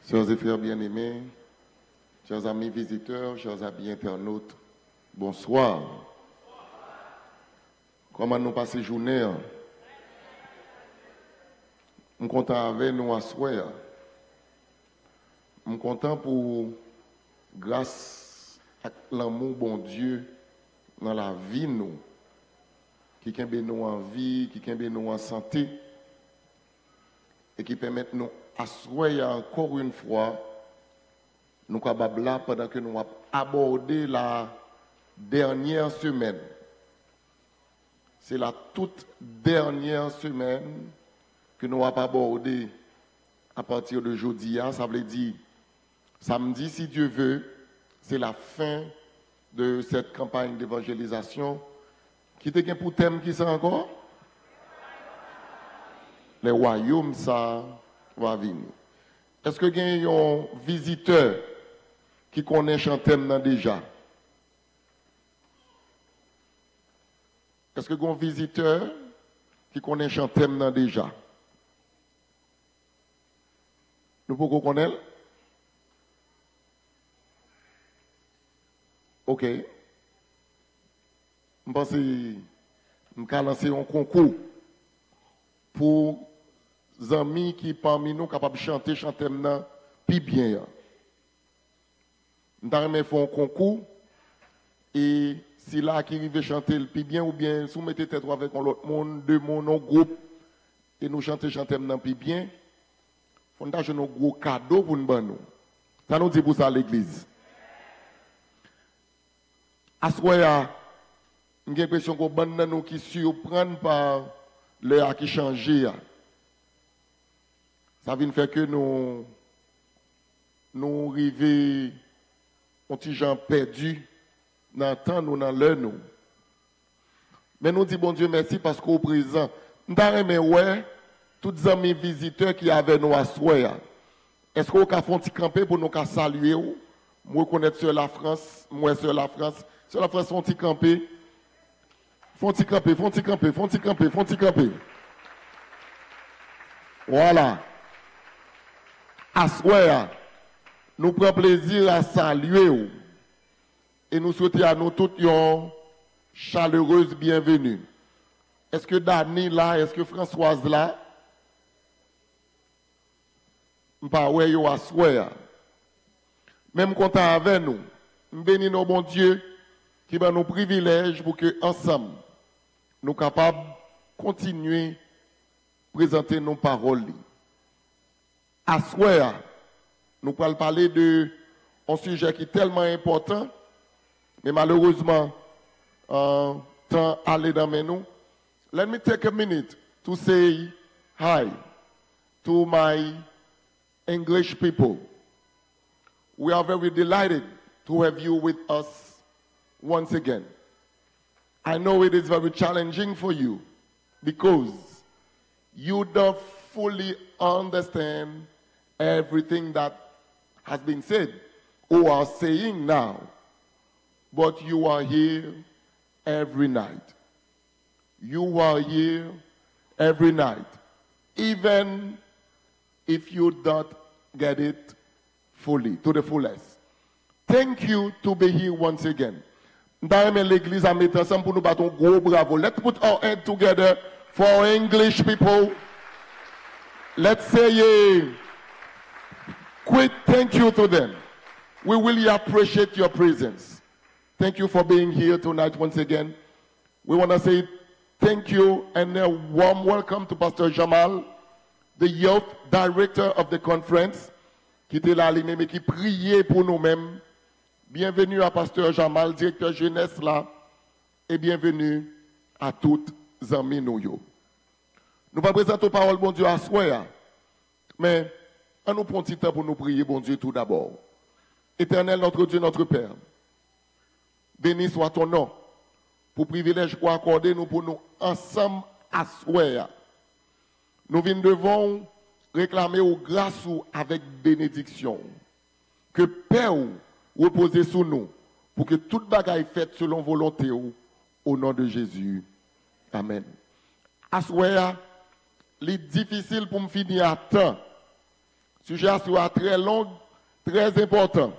Chers et frères bien-aimés, chers amis visiteurs, chers amis internautes, bonsoir. Comment nous passons la journée? Je suis content avec nous à soir. Je suis content pour, grâce à l'amour bon Dieu dans la vie, nous, qui permet nous en vie, qui permet nous en santé, et qui permet nous asseoir encore une fois, nous capables là pendant que nous avons abordé la dernière semaine. C'est la toute dernière semaine que nous avons abordé à partir de jeudi. Ça veut dire samedi, si Dieu veut, c'est la fin de cette campagne d'évangélisation. Qui était pour thème qui c'est encore? Les royaumes, ça va venir. Est-ce que il y a un visiteur qui connaît chanter déjà? Est-ce que il y a un visiteur qui connaît chanter déjà? Nous pouvons connaître? Ok. Je pense que je vais lancer un concours pour les amis qui parmi nous capables de chanter maintenant plus bien. Nous allons faire un concours et si là qui arrive chanter le plus bien ou bien si vous mettez tête avec l'autre monde, deux mondes, un groupe et nous chanter maintenant plus bien, on a un gros cadeau pour nous. Ça nous dit pour ça à l'église. À ce moment-là, j'ai l'impression que nous qui surprennent par l'heure qui change. Ça vient faire que nous arrivons un petit gens perdus dans le temps, nous dans l'heure. Nous. Mais nous disons, bon Dieu, merci parce qu'au présent, nous avons tous les amis visiteurs qui avaient nous à soir. Est-ce qu'on a fait un petit camper pour nous saluer? Moi, connaître sur la France, moi sur la France. Sur la France, font un petit camper. Font un petit camper, font un petit camper, font un petit camper, font un petit camper. Voilà. À soir, nous prenons plaisir à saluer et nous souhaitons à nous toutes une chaleureuse bienvenue. Est-ce que Dani là, est-ce que Françoise là? Pas ouais yo à soir. Même content avec nous. Bénis nos bon Dieu qui va nous privilèges pour que ensemble nous capables de continuer à présenter nos paroles. À soir, nous allons parler de un sujet qui est tellement important, mais malheureusement, temps aller dans nous. Let me take a minute to say hi to my English people. We are very delighted to have you with us once again. I know it is very challenging for you because you don't fully understand everything that has been said or are saying now, but you are here every night. You are here every night, even if you don't get it fully, to the fullest. Thank you to be here once again. Dans l'église à mettre ensemble pour nous battre un gros bravo. Let's put our head together for our English people. Let's say a quick thank you to them. We really appreciate your presence. Thank you for being here tonight once again. We want to say thank you and a warm welcome to Pastor Jamal, the youth director of the conference, qui était là lui-même et qui priait pour nous-mêmes. Bienvenue à Pasteur Jamal, directeur jeunesse là, et bienvenue à toutes les amis nous. Nous pas présenter parole bon Dieu à soir, mais on nous prend un petit temps pour nous prier bon Dieu tout d'abord. Éternel notre Dieu, notre Père, béni soit ton nom pour privilège qu'on accorde nous pour nous ensemble à soir. Nous venons devant réclamer aux grâces avec bénédiction. Que paix repose sur nous pour que toute bagaille faite selon volonté au nom de Jésus. Amen. À soir, il est difficile pour me finir à temps Sujet soit très long, très important.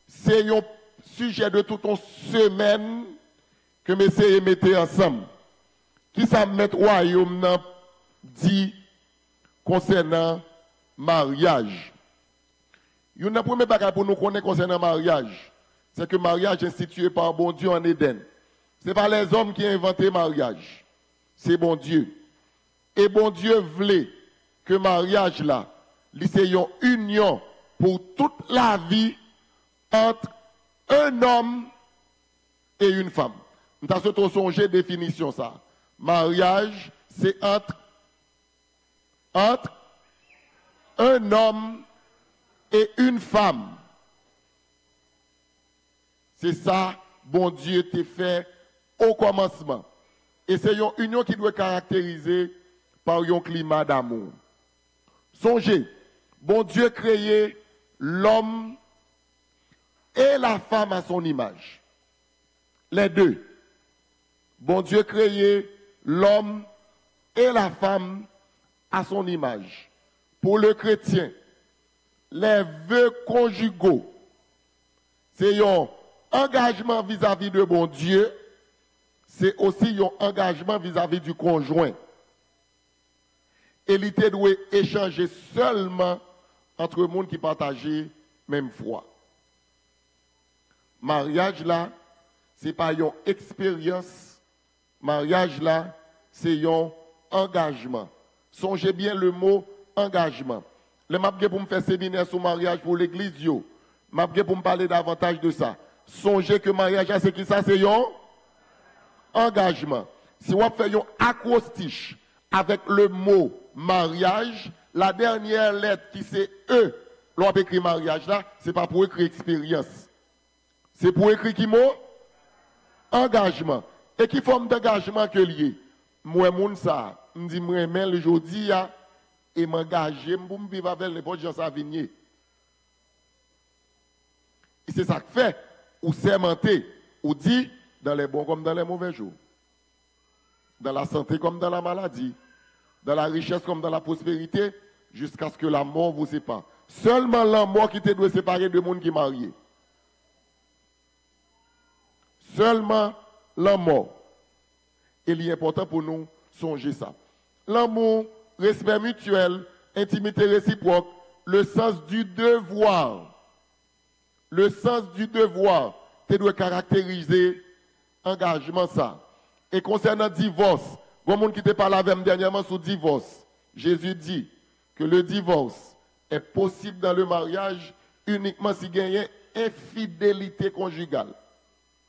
C'est un sujet de toute une semaine que messieurs mettez ensemble. Qui ça met royaume dit concernant mariage. Une première bagage pour nous connaître concernant mariage, c'est que le mariage est institué par bon Dieu en Éden. Ce n'est pas les hommes qui ont inventé le mariage, c'est bon Dieu. Et bon Dieu voulait que le mariage là, c'est une union pour toute la vie entre un homme et une femme. Nous avons surtout songé définition ça. Mariage, c'est entre un homme et une femme. C'est ça, bon Dieu t'a fait au commencement. Et c'est une union qui doit caractériser par un climat d'amour. Songez, bon Dieu créé l'homme et la femme à son image. Les deux. Bon Dieu créé l'homme et la femme à son image. Pour le chrétien, les vœux conjugaux, c'est un engagement vis-à-vis de bon Dieu, c'est aussi un engagement vis-à-vis du conjoint. Et l'ité doit échanger seulement entre les gens qui partagent même foi. Mariage là, ce n'est pas une expérience. Mariage là, c'est un engagement. Songez bien le mot engagement. Le m'a pour me faire séminaire sur mariage pour l'église, je m'a pour me parler davantage de ça. Songez que mariage, c'est qui ça? C'est un engagement. Si on fait un acrostiche avec le mot mariage, la dernière lettre qui c'est E, l'on écrit mariage là, c'est pas pour écrire expérience. C'est pour écrire qui mot? Engagement. Et qui forme d'engagement que lié? Moi, moun ça, me dit, moi, mais le jeudi, et m'engager pour me vivre avec n'importe gens à venir. Et c'est ça que fait, ou sermenté, ou dit, dans les bons comme dans les mauvais jours. Dans la santé comme dans la maladie. Dans la richesse comme dans la prospérité, jusqu'à ce que la mort vous sépare. Seulement la mort qui te doit séparer de monde qui est marié. Seulement la mort. Et il est important pour nous songer ça. L'amour, respect mutuel, intimité réciproque, le sens du devoir. Le sens du devoir, tu dois caractériser engagement ça. Et concernant divorce, il y a des gens qui te parlé avec dernièrement sur divorce. Jésus dit que le divorce est possible dans le mariage uniquement s'il y a infidélité conjugale.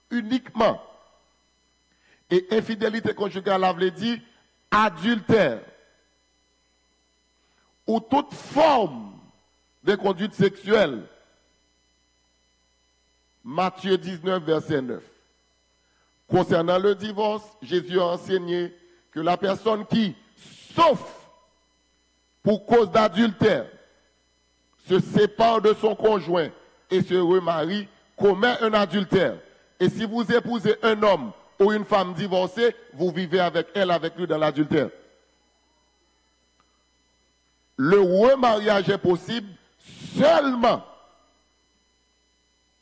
Uniquement. Et infidélité conjugale, elle veut dire adultère ou toute forme de conduite sexuelle. Matthieu 19, verset 9. Concernant le divorce, Jésus a enseigné que la personne qui, sauf pour cause d'adultère, se sépare de son conjoint et se remarie, commet un adultère. Et si vous épousez un homme ou une femme divorcée, vous vivez avec elle, avec lui dans l'adultère. Le remariage est possible seulement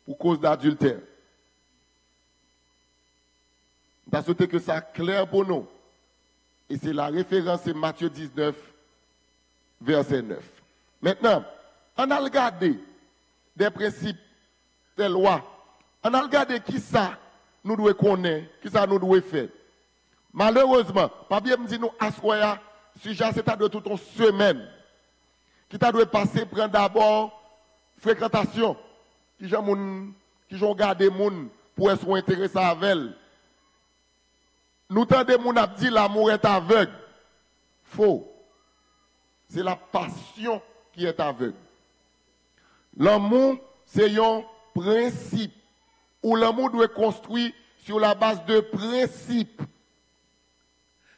pour cause d'adultère. Parce que ça clair pour nous. Et c'est la référence, c'est Matthieu 19, verset 9. Maintenant, on a regardé des principes, des lois. On a regardé qui ça nous devons connaître, qui ça nous devons faire. Malheureusement, pas bien me dire nous assoya, sujet c'est de toute une semaine. Qui t'a dû passer, prendre d'abord fréquentation. Qui ont gardé moun pour être intéressés avec elle. Nous tendez moun a dit l'amour est aveugle. Faux. C'est la passion qui est aveugle. L'amour, c'est un principe. Où l'amour doit être construit sur la base de principes.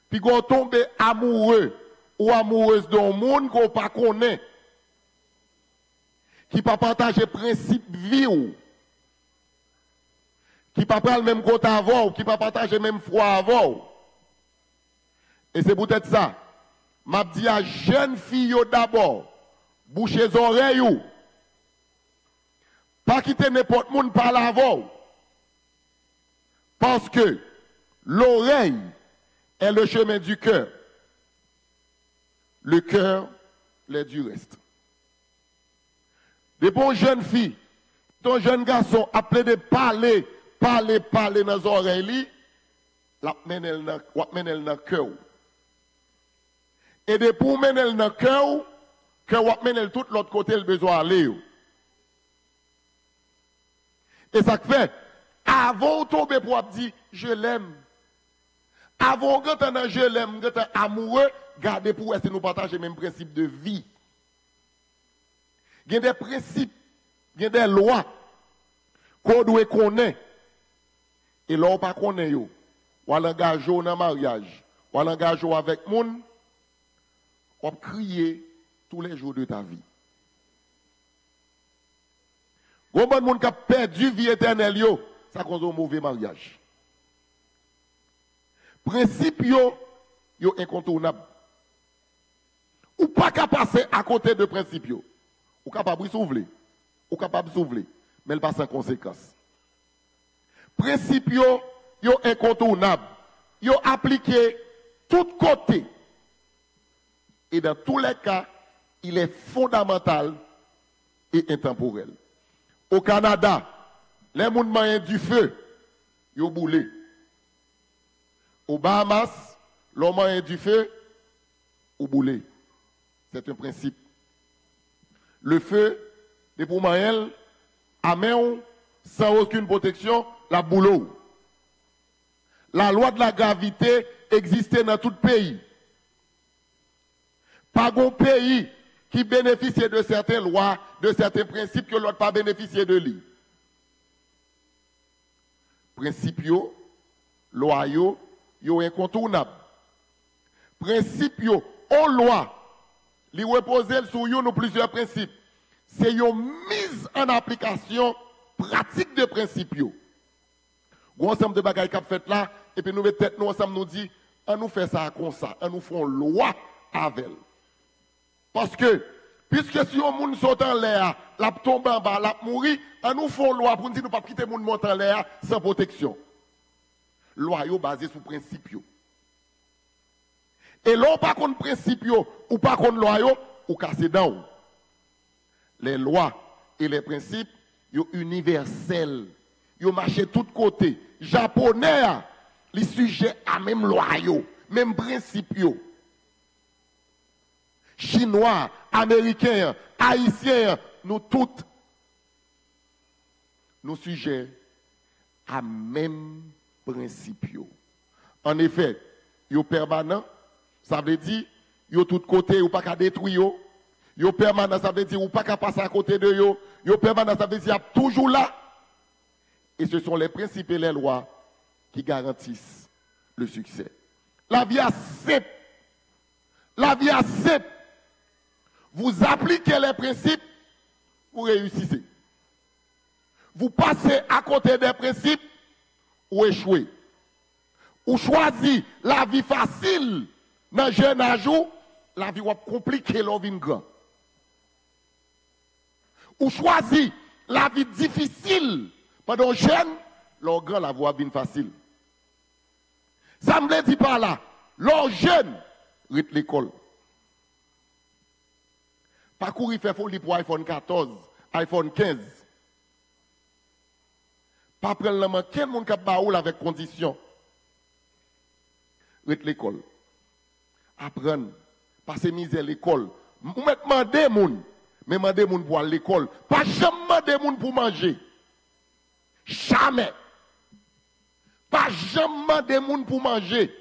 Puis quand on tombe amoureux ou amoureuse d'un monde qu'on ne connaît pas, qui ne partage pas principe vie, qui ne parle pas le même côté avant, qui ne partage pas le même foi avant. Et c'est peut-être ça. m'a dit à jeune fille d'abord, bouchez les oreilles, pas quitter n'importe monde par l'avant. Parce que l'oreille est le chemin du cœur. Le cœur, l'est du reste. Des bons jeunes filles, ton jeune garçon appelé de parler dans les oreilles, la menel dans le cœur. Et de pour mener dans le cœur, que vous menez tout l'autre côté, le besoin d'aller. Et ça fait, avant de tomber pour dire, je l'aime. Avant de dire, je l'aime, de amoureux, gardez pour essayer de nous partager le même principe de vie. Il y a des principes, il y a des lois qu'on doit connaître. Et là, on ne pas connaît, on engage dans le mariage, on engage avec les gens, on crier tous les jours de ta vie. Combien de monde qui a perdu vie éternelle, ça cause un mauvais mariage. Principe yo incontournable. Ou pas qu'à passer à côté de principe yo. Ou capable de s'ouvrir. Ou capable de s'ouvrir. Mais il passe en conséquence. Principe yo incontournable. Yo appliqué tout côté. Et dans tous les cas, il est fondamental et intemporel. Au Canada, les gens moyens du feu, yo boulé. Aux Bahamas, les moyens du feu, ou boulé. C'est un principe. Le feu, c'est pour moyen, à main, sans aucune protection, la boulot. La loi de la gravité existait dans tout pays. Pas un pays qui bénéficiait de certaines lois, de certains principes que l'autre pas bénéficié de lui. Principes, loi, yo incontournable. Principes, en loi, li reposer sur nous plusieurs principes. C'est une mise en application pratique de principes. Gros ensemble de bagages qu'a fait là, et puis nous mettons nous ensemble nous dit, on nous fait ça comme ça, on nous fait une loi avec elle. Parce que, puisque si on moun saute en l'air, la tombe en bas, la mourir, on nous fait une loi pour nous dire nous pas quitter moun monter en l'air sans protection. Loi yo basée sur principe yo. Et là, pas contre principe yo, ou pas contre loi yo, ou casser dans. Les lois et les principes, yo universels. Yo marché tout côté. Japonais, les sujets à même loi yo, même principe yo. Chinois, Américains, Haïtiens, nous tous, nous sujets à même principe. En effet, yo permanent, ça veut dire, yo tout côté, ou pas qu'à détruire, yo permanent, ça veut dire, ou pas qu'à passer à côté de yo permanent, ça veut dire, toujours là. Et ce sont les principes et les lois qui garantissent le succès. La vie est simple. La vie est simple. Vous appliquez les principes, vous réussissez. Vous passez à côté des principes, vous échouez. Ou choisissez la vie facile dans le jeune âge, la vie va compliquer la vie grand. Ou choisissez la vie difficile pendant jeune, leur grand la voie vie facile. Ça me dit par là, leur jeune, rite l'école. Parcours il fait folie pour iPhone 14, iPhone 15. Pas prendre la main, quel monde qui a baoul avec condition. Rite l'école. Apprendre, passer misère l'école. Ou mettre demander moun, mais demander moun pour aller à l'école. Pas jamais demander moun pour manger. Jamais. Pas jamais demander moun pour manger.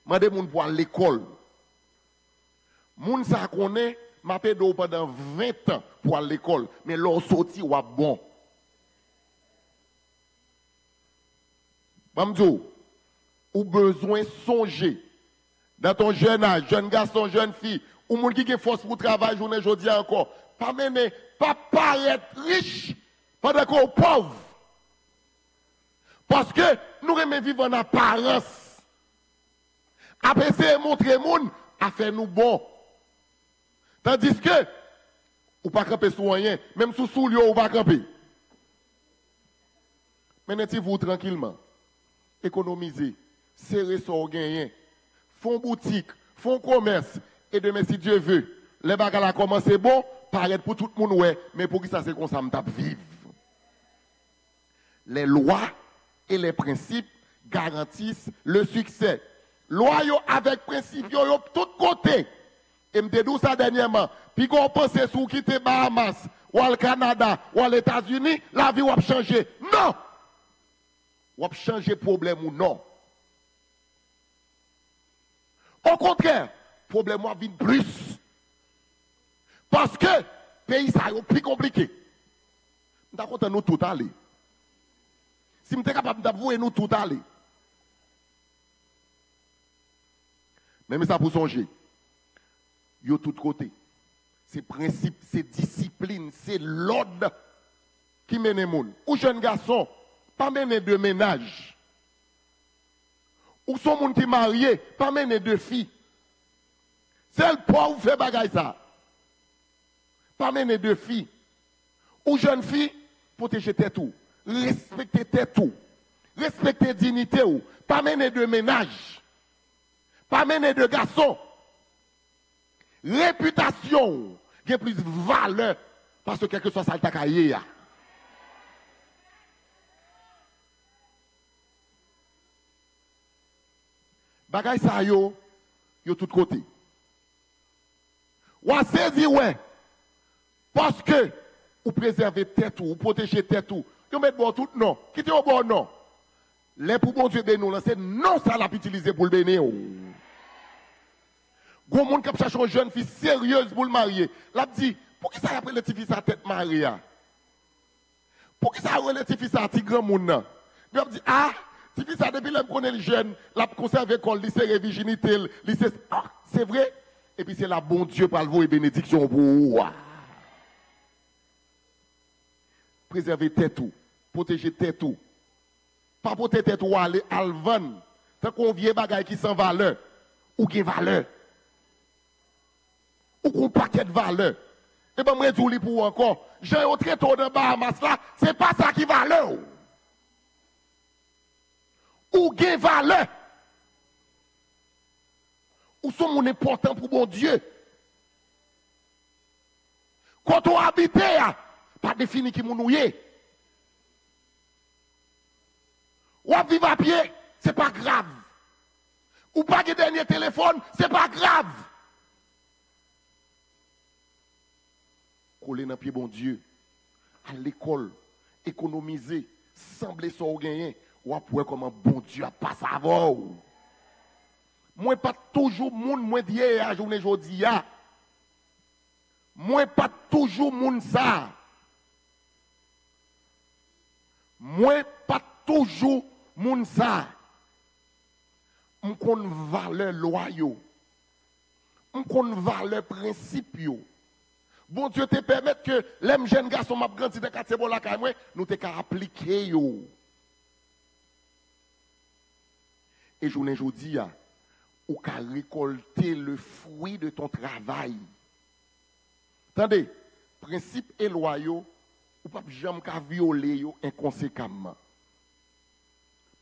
Demander moun pour aller à l'école. Moun ça connaît m'a fait pendant 20 ans pour aller à l'école, mais l'on sorti ou bon. Mamdou, ou besoin songer dans ton jeune âge, jeune garçon, jeune fille, ou moun qui a force pour travailler journée aujourd'hui encore, pas mener, pas paraître riche pendant qu'on est pauvre. Parce que nous aimons vivre en apparence. Après, c'est montrer moun, à faire nous bon. Tandis que, ou pas camper sous rien, même sous lieu ou pas camper. Mettez-vous tranquillement, économisez, serrez son gain, font boutique, font commerce, et demain, si Dieu veut, les bagages à commencer bon, paraître pour tout le monde, ouais, mais pour qui ça c'est comme ça, m'tap vivre. Les lois et les principes garantissent le succès. Loi avec principe yo tout côté. Et me dit ça dernièrement. Puis qu'on pense sur quitter Bahamas, ou le Canada, ou les États-Unis, la vie va changer. Non! Va changer problème ou non. Au contraire, problème va venir plus. Parce que le pays ça est plus compliqué. Nous sommes content nous tout aller. Si nous sommes capables d'avouer nous tout aller. Même ça pour songer. Yo tout côté. C'est principe, c'est discipline, c'est l'ordre qui mène les gens. Ou jeunes garçons, pas mener de ménage. Ou son monde qui marié, pas mener de filles. C'est le pauvre fait bagaille ça. Pas mener de filles. Ou jeunes filles, protéger tes tout. Respecter tes tout. Respecter dignité ou. Pas mener de ménage. Pas mener de garçons. Réputation qui a plus de valeur parce que quelque soit ça le takaye. Bagay sa yo tout côté. Ou a saisi ouais parce que ou préserver tête ou protéger tête ou yo met bon tout non. Qui te au bon non. Les pour bon Dieu de nous lancer non ça l'a utiliser pour le bénir. Gon monde qui cherche une jeune fille sérieuse pour le marier. L'a dit pour qui ça après le petit fils sa tête Maria. Pour qui ça le petit fils sa petit grand monde. Il dit ah petit fils ça depuis le connaît le jeune, l'a conservé l'école, lycée virginité, lycée ah, c'est vrai et puis c'est la bon Dieu par le vous et bénédiction pour vous. Préserver tête tout, protéger tête tout. Pas protéger tête ou aller alvan tant qu'on vient bagaille qui sans valeur ou qui valeur. Ou un paquet de valeur. Et ben moi je dis pour encore, j'ai au très tôt de Bahamas là, c'est pas ça qui valeur. Ou gain valeur. Ou sont mon important pour mon Dieu. Quand on habite, pas défini qui mon ouye. Ou à vivre à pied, c'est pas grave. Ou pas de dernier téléphone, c'est pas grave. Coller dans pied bon Dieu, à l'école, économiser, sembler ça au gagner, ou après comment bon Dieu a pas savoir. Moi pas toujours moun moi dit à journée jodi a. Moi pas toujours moun ça. Moi pas toujours moun ça. M'kon valeur loi yo. M'kon valeur principe yo. Bon Dieu te permet que les jeunes garçons m'a grandi dans quartier bon la caille moi nous te ka appliquer yo. Et journée jodi a ou ka récolter le fruit de ton travail. Attendez, principe et loi yo ou pas jamais ka violer yo inconséquemment.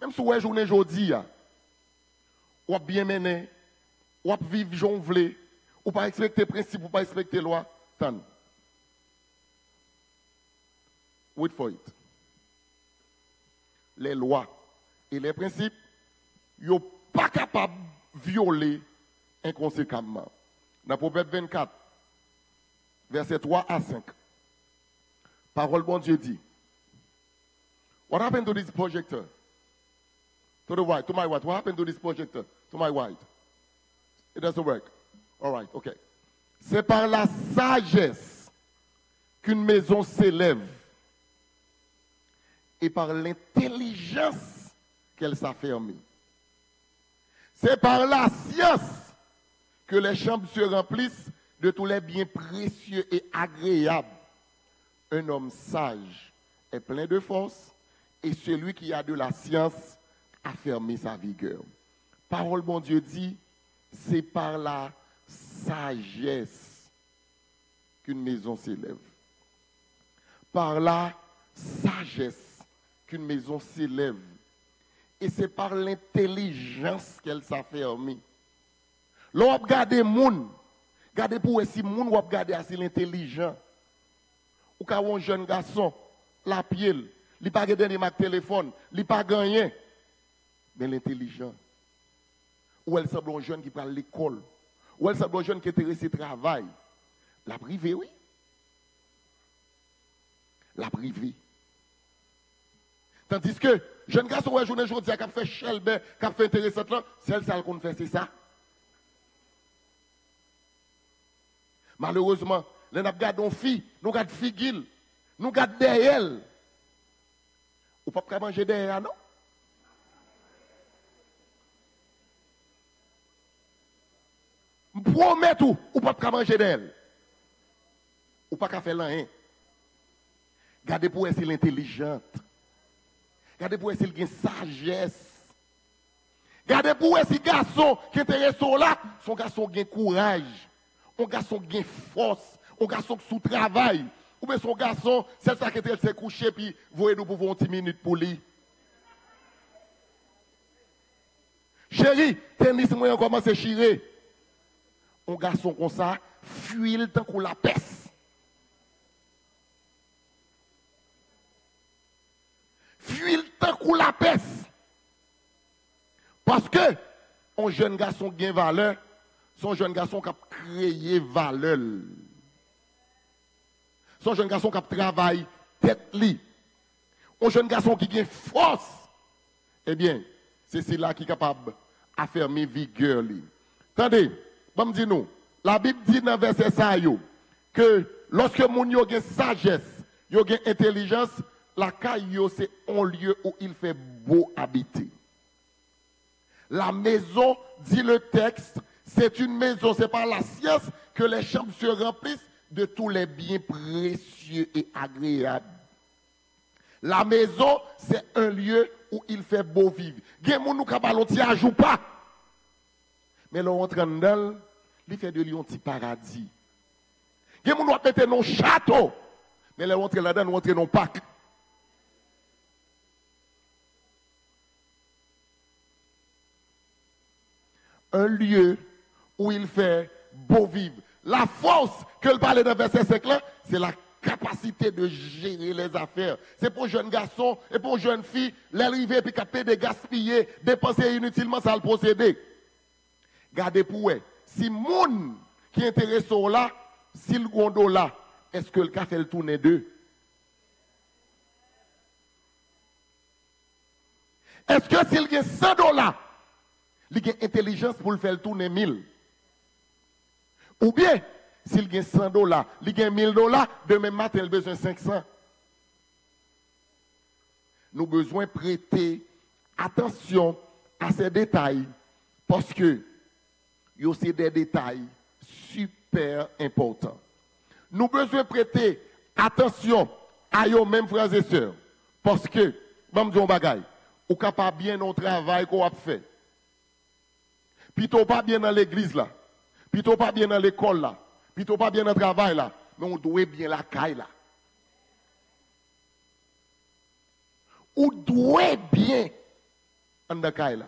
Même si ouais journée jodi a ou bien mené, ou vivre jonvler, ou pas respecter principe ou pas respecter loi. Attends. Wait for it. Les lois et les principes, ils sont pas capables de violer inconséquemment. Dans Proverbe 24, versets 3 à 5, parole bon Dieu dit, what happened to this projector? To the right, to my right. What happened to this projector? To my right. It doesn't work. All right, okay. C'est par la sagesse qu'une maison s'élève et par l'intelligence qu'elle s'affermit. C'est par la science que les chambres se remplissent de tous les biens précieux et agréables. Un homme sage est plein de force et celui qui a de la science affermit sa vigueur. Parole bon Dieu dit, c'est par la sagesse qu'une maison s'élève. Par la sagesse qu'une maison s'élève. Et c'est par l'intelligence qu'elle s'affermit. L'on regarde les gens, regardez pour si les gens regardent assez l'intelligent. Ou quand un jeune garçon, la pied, il n'a pas gagné ma téléphone, il n'a pas gagné. Mais l'intelligent. Ou elle semble un jeune qui parle à l'école. Ou elle semble un jeune qui est intéressé au travail. La privée, oui. La privée. Tandis que, jeune garçon, ouais, journée aujourd'hui, qui a fait chelbe, qui a fait intéressant, c'est elle qu'on fait, c'est ça. Malheureusement, nous regardons filles, nous regardons filles, nous regardons derrière elle. Ou pas manger derrière, non? Je promets tout, ou pas manger d'elle. Ou pas faire rien. Gardez pour elle, c'est l'intelligente. Gardez pour elle, c'est le sagesse. Gardez pour elle, si garçon qui est intéressé là, son garçon qui a courage. Un garçon qui a force. Un garçon qui sous-travail. Ou bien son garçon, c'est ça qui s'est couché, puis voyez-nous pour 20 minutes pour lui. Chérie, tennis, moi, on commence à chirer. Un garçon comme ça, fuit le temps qu'on la peste. Fuit le temps qu'on la peste. Parce que, un jeune garçon qui a valeur, son jeune garçon qui a créé valeur. Son jeune garçon qui a travaillé tête li. Un jeune garçon qui a force. Eh bien, c'est là qui est capable d'affermir vigueur li. Attendez, bon dis nous, la Bible dit dans verset ça que lorsque moun yo gen sagesse, yo gen intelligence, la caille c'est un lieu où il fait beau habiter. La maison, dit le texte, c'est une maison, c'est par la science que les chambres se remplissent de tous les biens précieux et agréables. La maison, c'est un lieu où il fait beau vivre. Gen moun nou kapalon ti ajou pas. Mais l'on rentre dedans, il fait de lui un petit paradis. Gen moun nou mettre non château, mais l'on rentre là-dedans, nous rentre non parc. Un lieu où il fait beau vivre. La force que le parle dans le verset 5 là, c'est la capacité de gérer les affaires. C'est pour jeunes garçons et pour jeunes filles, l'arrivée puis capter de gaspiller, dépenser inutilement, ça le procéder. Gardez pour eux. Si moun qui est intéressé là, si le gondo là, est-ce que le cas fait le tourner d'eux? Est-ce que s'il y a 100 $, il y a intelligence pour le faire tourner 1000? Ou bien, s'il y a 100 $, il y a 1000 $, demain matin, il a besoin de 500. Nous avons besoin de prêter attention à ces détails parce que c'est des détails super importants. Nous avons besoin de prêter attention à eux mêmes frères et sœurs parce que, je vais bagaille, ou capable bien au travail qu'on a fait. Plutôt pas bien dans l'église là. Plutôt pas bien dans l'école là. Plutôt pas bien dans le travail là. Mais on doit bien la caille là. On doit bien dans la caille là.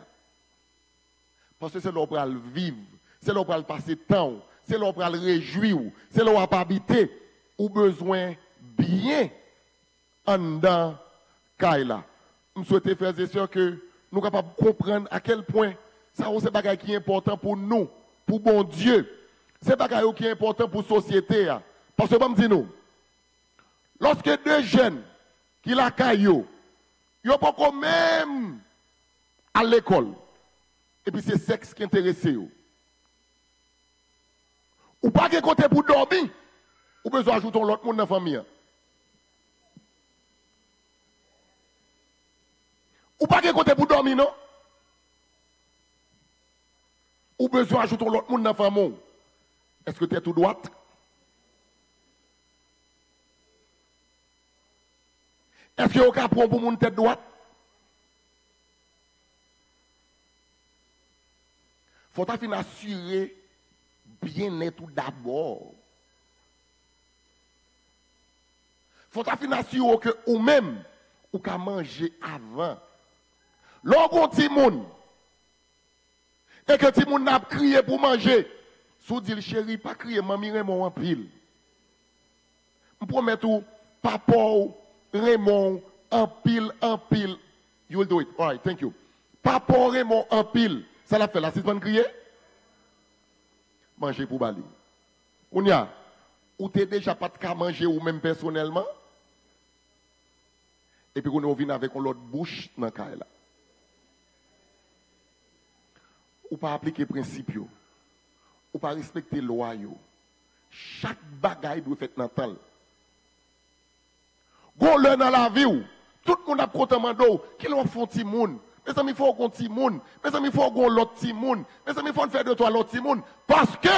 Parce que c'est là où on va vivre. C'est là où on va passer temps. C'est là où on va réjouir. C'est là où on va habiter. Ou besoin bien en dans la caille là. Je souhaite, frères et sœurs, que nous soyons capables de comprendre à quel point ça c'est un qui est important pour nous, pour bon Dieu. C'est un qui est important pour la société. Parce que, je me dis nous, lorsque deux jeunes qui la caillou, ils n'ont pas même à l'école. Et puis c'est sexe qui intéresse. Ou pas de côté pour dormir, ou besoin d'ajouter l'autre monde dans la famille. Ou pas de côté pour dormir, non? Ou besoin d'ajouter l'autre monde dans la famille. Est-ce que tu es tout droit? Est-ce que tu as pour mon tête droite? Il faut assurer bien-être d'abord. Faut t'assurer que ou même ou qu'à manger avant. Lorsqu'on petit monde et que petit monde n'a crié pour manger, sous dit chéri pas crier maman Raymond en pile. Je promets tout papa Raymond en pile. You will do it. All right, thank you. Papa Raymond en pile. Ça l'a fait là, c'est pas crier. Manger pour Bali. On y a ou t'es déjà pas de manger ou même personnellement. Et puis on vient avec l'autre bouche dans le là. Ou pas appliquer les principes, ou pas respecter les lois. Chaque bagaille doit être dans le temps. Gon le dans la vie, tout le monde a content d'eau, qui l'ont fait petit monde. Mes amis, il faut qu'on petit monde. Mes amis, il faut qu'on l'autre petit monde. Mes amis, il faut faire de toi l'autre petit monde. Parce que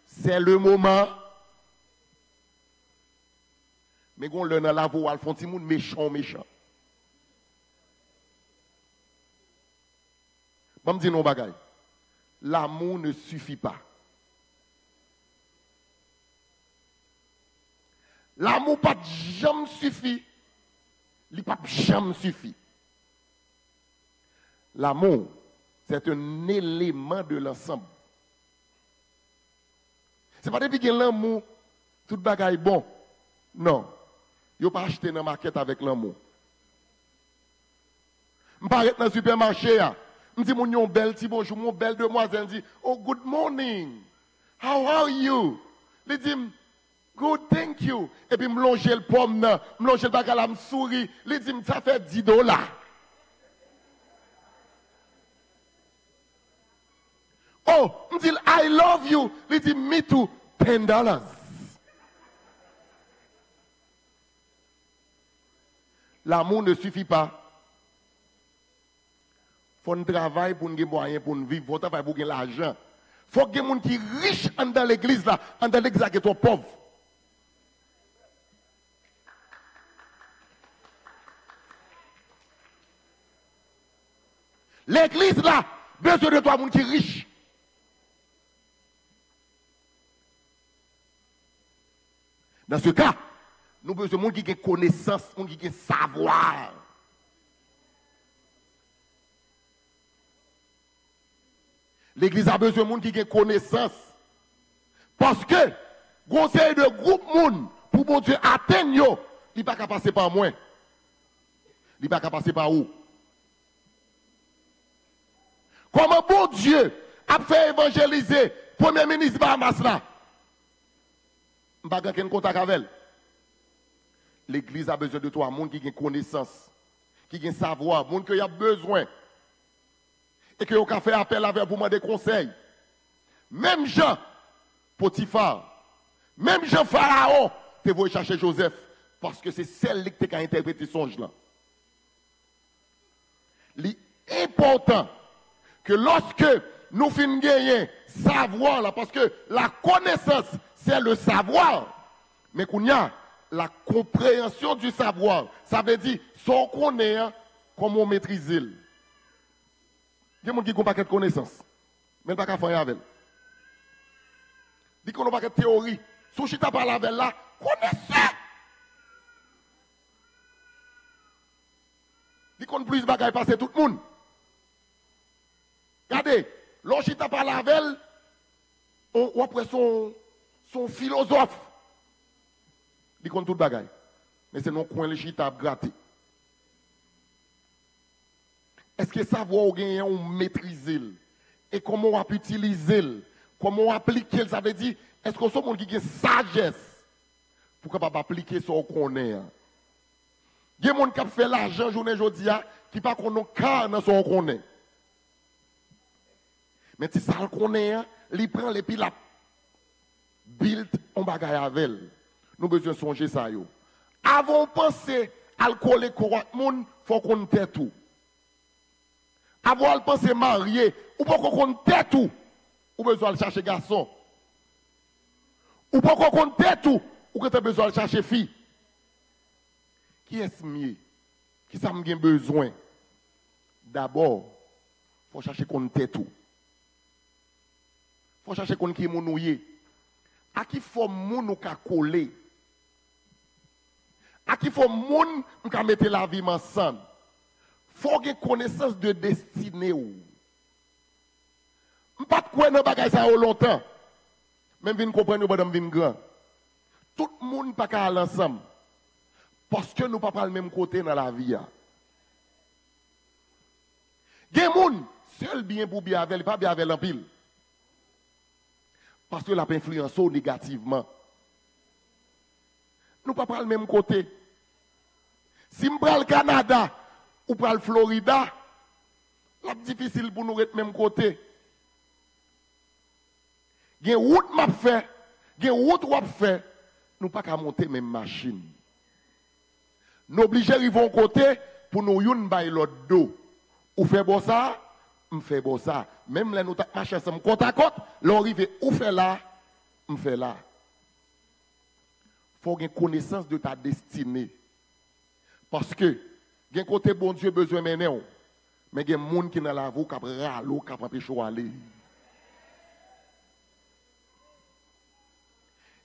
c'est le moment. Mais gon le dans la vie, ils font petit monde méchant. Je me dis non bagaille. L'amour ne suffit pas. L'amour pas jamais suffit. Il pas jamais suffit. L'amour, c'est un élément de l'ensemble. C'est pas depuis que l'amour, tout bagaille bon. Non. Il ne pas acheter dans la market avec l'amour. Je ne pas dans le supermarché. Je dis, mon belle, petit bonjour, mon belle demoiselle dit, oh, good morning. How are you? Il dit, good, thank you. Et puis, je longe le pomme, je longe le bagala, je souris. Il dit, ça fait $10. Oh, je dis, I love you. Il dit, me too, $10. L'amour ne suffit pas. Il faut un travail pour nous moyen pour nous vivre, il faut travail pour gagner l'argent. Il faut que des gens qui sont riches dans l'église, dans l'église qui sont pauvres. L'église là, besoin de toi, gens qui sont riches. Dans ce cas, nous avons besoin de gens qui ont connaissance, qui ont savoir. L'église a besoin de gens qui ont connaissance. Parce que, conseil de groupe monde, pour bon Dieu atteindre, il n'est pas capable de passer par moi. Il n'est pas capable de passer par où? Comment bon Dieu a fait évangéliser Premier ministre Bahamas là? Je ne sais pas contact avec elle. L'église a besoin de toi, monde qui a connaissance, qui a savoir, monde qui a besoin. Et que vous avez fait appel avec pour demander conseil. Même Jean, Potiphar, même Jean Pharaon, tu vas chercher Joseph. Parce que c'est celle qui a interprété son songe là. L'important que lorsque nous finissons gagner savoir là, parce que la connaissance, c'est le savoir. Mais qu'on y a la compréhension du savoir. Ça veut dire, sans qu'on ait, comment on maîtrise. Il y a des gens qui n'ont pas de connaissance, mais pas qu'à faire avec. Dit qu'on n'a pas de théorie. Si tu parles avec là, connaissez. Dit qu'on plus de bagaille passer tout le monde. Regardez, lorsque tu parles avec elle, on après son philosophe. Dit qu'on tout bagaille. Mais c'est non coin le chita gratté. Est-ce que savoir ou gagner ou maîtriser et comment on peut utiliser, comment on appliquer, ça veut dire, est-ce que ce monde qui a sagesse pour capable appliquer ce qu'on connaît? Il y a des gens qui fait l'argent journée aujourd'hui qui pas qu'on car dans ce qu'on connaît. Mais si ça le connaît, il prend les puis la build on bagaille avec elle. Nous besoin songer ça yo. Avant de penser à le coller correctement, faut qu'on tait tout. Avant de penser marier, ou pas qu'on tait tout, ou besoin de chercher garçon. Ou pas qu'on tait tout, ou que tu as besoin de chercher fille. Qui est-ce mieux? Qui ça me besoin? D'abord, il faut chercher qu'on tait tout. faut chercher qu'on qui moun nouye. À qui faut moun ou ka coller. À qui faut moun ou ka mettre la vie ensemble. Faut une connaissance de destinée ou. M'pas de quoi nan bagay ça longtemps. Même vinn comprendre madame vinn grand. Tout le monde pas ka aller ensemble. Parce que nous pas pas le même côté dans la vie. Gen moun seul bien pour bien avec, pas bien avec en pile. Parce que la peut influencer négativement. Nous pas le même côté. Si nous prenons le Canada ou prenons le Florida, c'est difficile pour nous être même côté. Gen route m'a fait, gen route wap fait, nous pas qu'à monter même machine. Nous obligés arriver au côté pour nous yon bay l'autre dos. Ou fait bon ça, on fait bon ça. Même là nous t'a marché ensemble côte à côte, l'arrivé ou fait là, on fait là. Faut une connaissance de ta destinée. Parce que gen côté bon Dieu besoin maintenant, mais gen monde qui dans la voie qui ralo, qui empêche aller.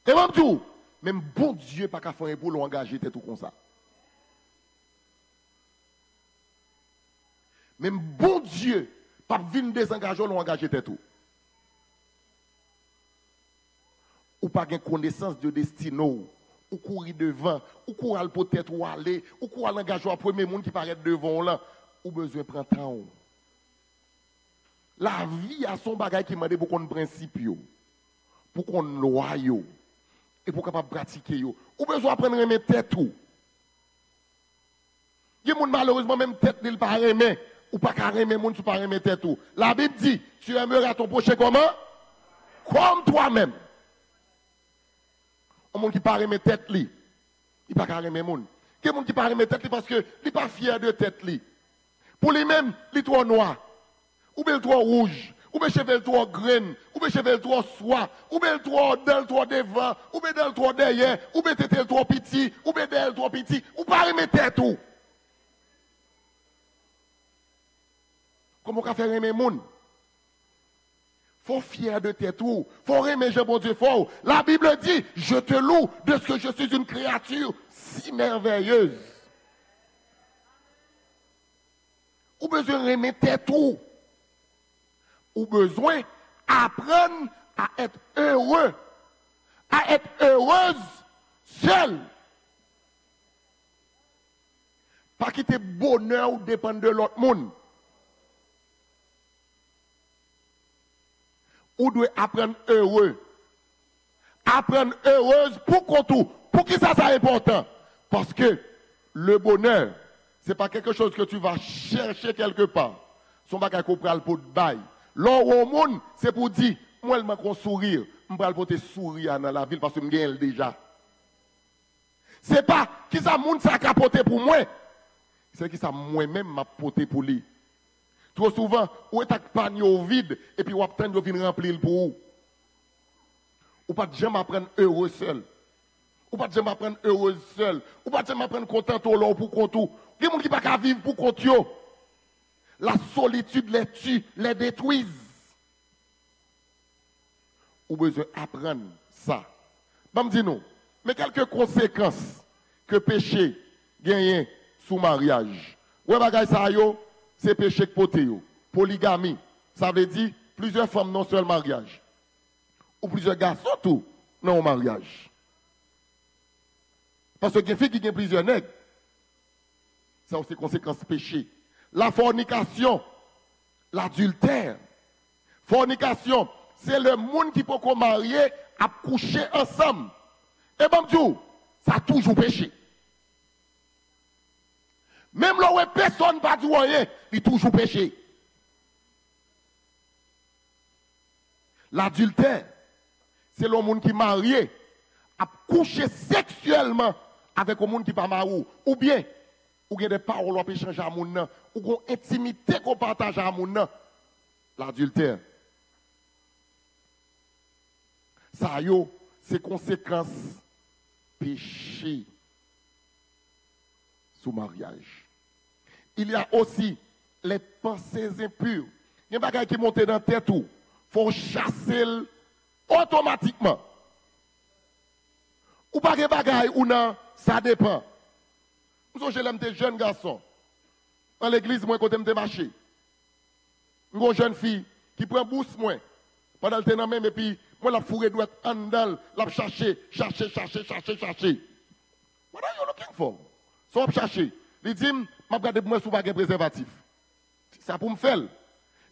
Et même tout, même bon Dieu pas qu'à faire pour l'engager tout comme ça. Même bon Dieu pas venir désengager l'engager tout. Ou pas une connaissance de destinée, ou courir devant, ou courir peut-être ou aller, ou courir l'engager au premier monde qui paraît devant là, ou besoin prendre temps. La vie a son bagage qui m'a dit pour qu'on principe pour qu'on loi et pour capable pratiquer yo. Ou besoin apprendre à remettre tête tout. Il y a des gens malheureusement même tête ne pas remettre ou pas qu'à remettre monde tu pas remettre tête tout. La Bible dit tu aimeras ton prochain comment? Comme toi-même. Un monde qui pas remettre tête li, il pas qu'à remettre monde. Il y a des gens qui pas remettre tête li parce que il pas fier de tête li. Pour lui-même, il est trop noir ou bien trop rouge. Ou bien cheveux trop graine, ou bien cheveux trop soie, ou bien trop dans trop devant, ou bien dans trop derrière, ou bien tête trop petit, ou bien derrière trop petit, ou pas remettre tout. Comment on peut faire aimer moun? Faut fier de tes tout. Faut aimer Jean bon Dieu fort. La Bible dit, je te loue de ce que je suis une créature si merveilleuse. Ou besoin aimer tes tout. Ou besoin apprendre à être heureux, à être heureuse seule. Pas quitter bonheur ou dépendre de l'autre monde. Ou doit apprendre heureux. Apprendre heureuse pour qu'on tout. Pour qui ça c'est important? Parce que le bonheur, ce n'est pas quelque chose que tu vas chercher quelque part. Son bagage qu'on prend pour te bailler. L'or au monde, c'est pour dire, moi, je vais sourire. Je vais pour te sourire dans la ville parce que je gagne déjà. Ce n'est pas qui ça monde ça capoté pour moi. C'est qui ça moi-même m'a porté pour lui. Trop souvent, ou est panier au vide et puis ou attend de venir remplir pour vous. Ou pas jamais apprendre heureux seul. Ou pas jamais apprendre heureuse seul. Ou pas jamais apprendre content pour contou. Il y a des gens qui ne peuvent pas vivre pour contou. La solitude les tue, les détruise. Ou besoin apprendre ça. Bon, dis-nous, mais quelques conséquences que péché gagne sous mariage. Ouais, bagay ça yo, c'est péché que poté yo. Polygamie, ça veut dire plusieurs femmes non seul mariage. Ou plusieurs garçons tout non mariage. Parce que les filles qui ont plusieurs nègres, ça aussi conséquence péché. La fornication, l'adultère. Fornication, c'est le monde qui peut se marier à coucher ensemble. Et bon Dieu, ça a toujours péché. Même là où personne ne va dire rien, il a toujours péché. L'adultère, c'est le monde qui est marié à coucher sexuellement avec un monde qui n'est pas marié. Ou bien, ou bien des paroles qu'on peut échanger à moun, ou une intimité qu'on partage à moun. L'adultère. Ça yo, c'est conséquences péché sous mariage. Il y a aussi les pensées impures. Il y a des choses qui montent dans la tête. faut chasser automatiquement. Ou pas de bagaille ou non, ça dépend. Moi, je l'aime des jeunes garçons. Dans l'église, moi, quand je me marché. Une jeune fille qui prend boost moi. Pendant le temps même, et puis, moi, la fourrée doit être en dedans, la chercher. What are you looking for? So, on chercher. Il dit, je vais regarder pour moi sous baguette préservatif. Ça pour me faire.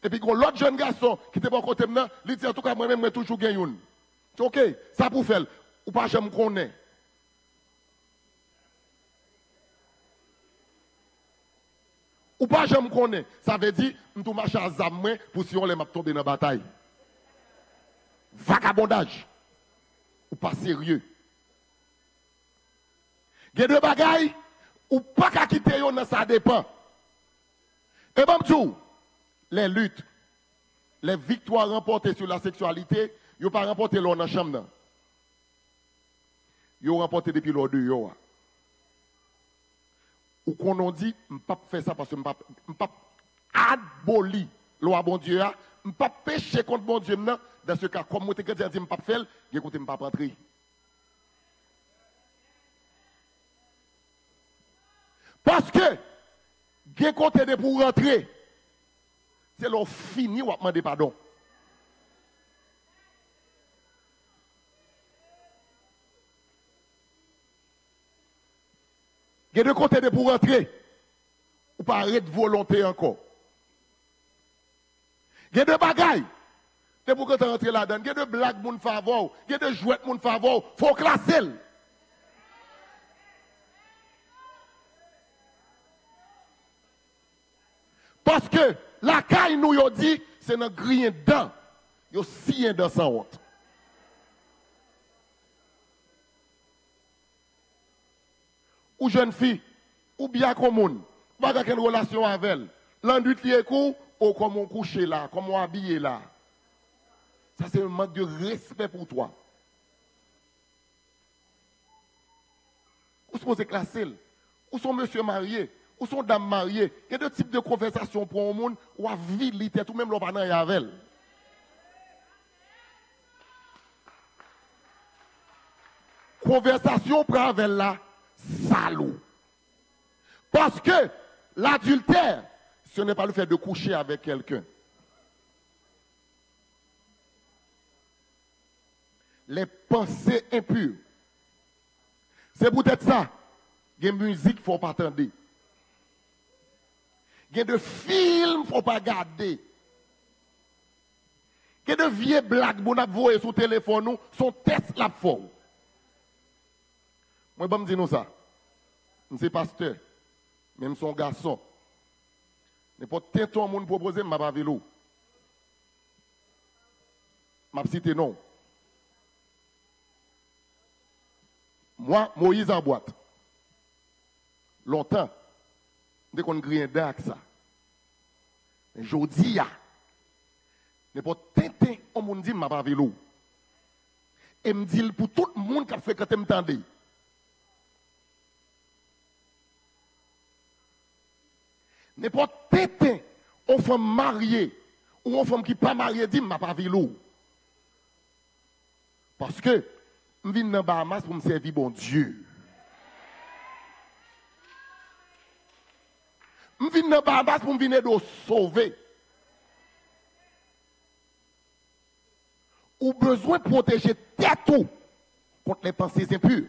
Et puis, quand l'autre jeune garçon qui était pas côté maintenant, il dit, en tout cas, moi-même, je toujours gagné une. OK, ça pour faire. Ou pas, je me connais. Ou pas, je me connais. Ça veut dire, je vais marcher à Zamoué pour si on les m'a tombé dans la bataille. Vagabondage. Ou pas sérieux. Il y a deux bagailles, ou pas qu'à quitter, ça dépend. Et bon, tout, les luttes, les victoires remportées sur la sexualité, ils n'ont pas remporté l'on dans la chambre. Ils ont remporté depuis l'ordre de yo. Ou qu'on a dit, je ne peux pas faire ça parce que je ne peux pas abolir loi bon Dieu, je ne peux pas pécher contre bon Dieu. Dans ce cas, comme moi, je ne peux pas faire, je ne peux pas rentrer. Parce que, je côté pour rentrer, c'est leur fini ou demander pardon. Il y a deux côtés pour rentrer, ou pas arrêter de volonté encore. Il y a deux bagailles, c'est pour que tu rentres là-dedans. Il y a deux blagues mon faveur, il y a deux jouets mon faveur, il faut classer. Parce que la caille nous a dit, c'est dans grien dedans. Il y a sien dans sa honte. Ou jeune fille, ou bien commune, pas une relation avec elle. L'enduit lié coup, ou comment on couche là, comment on habille là. Ça c'est un manque de respect pour toi. Ou supposé classer, ou son monsieur marié, ou son dame mariée. Il y a deux types de conversations pour un monde ou à vivre tout même l'on pas avec elle. Conversation pour avec là, salaud. Parce que l'adultère, ce n'est pas le fait de coucher avec quelqu'un. Les pensées impures. C'est peut-être ça. Il y a une musique qu'il ne faut pas attendre. Il y a des films qu'il ne faut pas garder. Il y a de vieilles blagues qu'on a voyées sur le téléphone, son test la forme. Moi, je vais me dire ça. Je suis pasteur, même son garçon. N'importe quel temps monde propose, je ne vais pas vélo. Je vais citer non. Moi, Moïse en boîte. Longtemps, dès qu'on grille un dac ça. Mais aujourd'hui, n'importe quel temps, on me dit, je ne vais pas vélo. Et me dit pour tout le monde qui a fait quand tu m'entendais. N'importe quel temps, on femme mariée ou on femme qui n'est pas mariée dit, je ne vais pas vélo. Parce que je viens dans Bahamas pour me servir bon Dieu. Je viens dans Bahamas pour me venir de sauver. Ou besoin de protéger tout contre les pensées impures.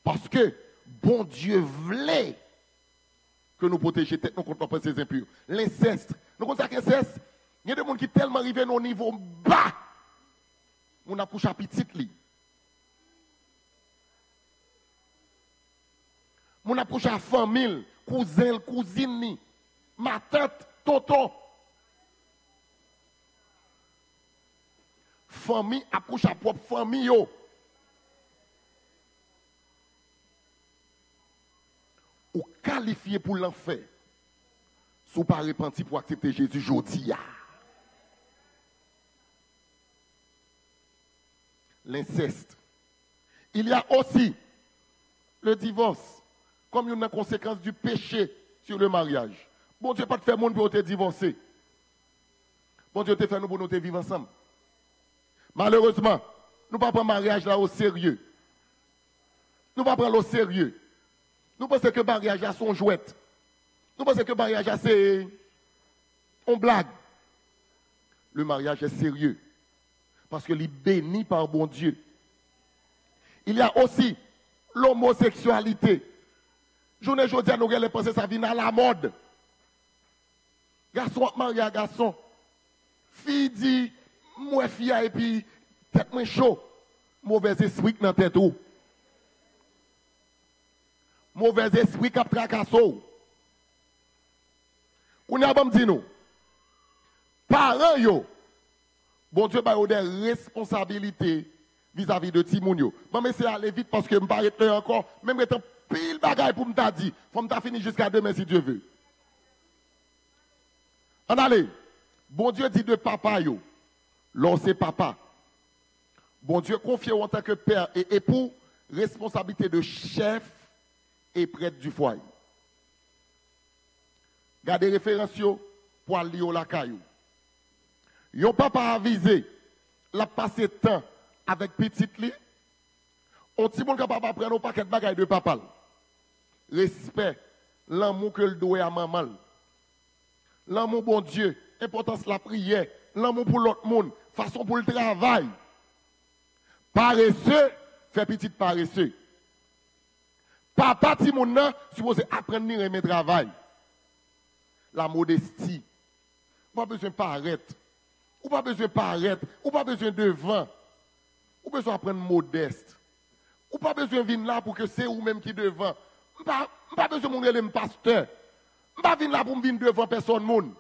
Parce que bon Dieu voulait que nous protégions tête contre les pensées impures. L'inceste. Nous connaissons l'inceste. Il y a des gens qui sont tellement arrivés au niveau bas. On a couché à petite lit. On a couché à famille, cousin, cousine, ma tante, tonton. Famille accouche à propre famille. Ou qualifié pour l'enfer. Si vous pas repenti pour accepter Jésus aujourd'hui. L'inceste. Il y a aussi le divorce comme une conséquence du péché sur le mariage. Bon Dieu pas te faire monde pour te divorcer. Bon Dieu te fait nous pour nous vivre ensemble. Malheureusement, nous ne prenons pas le mariage là au sérieux. Nous ne prenons pas au sérieux. Nous pensons que le mariage là sont jouettes. Nous pensons que le mariage là c'est une blague. Le mariage est sérieux. Parce qu'il est béni par bon Dieu. Il y a aussi l'homosexualité. Journée aujourd'hui, nous allons penser que ça vient à la mode. Garçon marié à garçon. Fille dit, moi fille et puis tête moins chaud. Mauvais esprit dans tête ou. Mauvais esprit qui a tracassé. On a bon dit nous. Parents yo. Bon Dieu ba des responsabilités vis-à-vis de Timounio. Bon mais c'est aller vite parce que me paraît encore même étant pile bagaille pour me t'a dit, faut me t'a fini jusqu'à demain si Dieu veut. En allez. Bon Dieu dit de papa yo. L'on c'est papa. Bon Dieu confie en tant que père et époux responsabilité de chef et prêtre du foyer. Gardez référence pour aller au la caillou. Yon papa avisé, la passé temps avec petite li. On ti moun capable prendre un paquet de bagaille de papa. Respect, l'amour que le doit à maman. L'amour bon Dieu, importance la prière, l'amour pour l'autre monde, façon pour le travail. Paresseux, fait petit paresseux. Papa ti moun nan supposé apprendre à aimer travail. La modestie. Pas besoin de paraître. Ou pas besoin de paraître. Ou pas besoin de vent. Ou besoin d'apprendre modeste. Ou pas besoin de venir là pour que c'est ou même qui devant. Pas besoin de mon pasteur. Pas venir là pour me venir devant personne monde.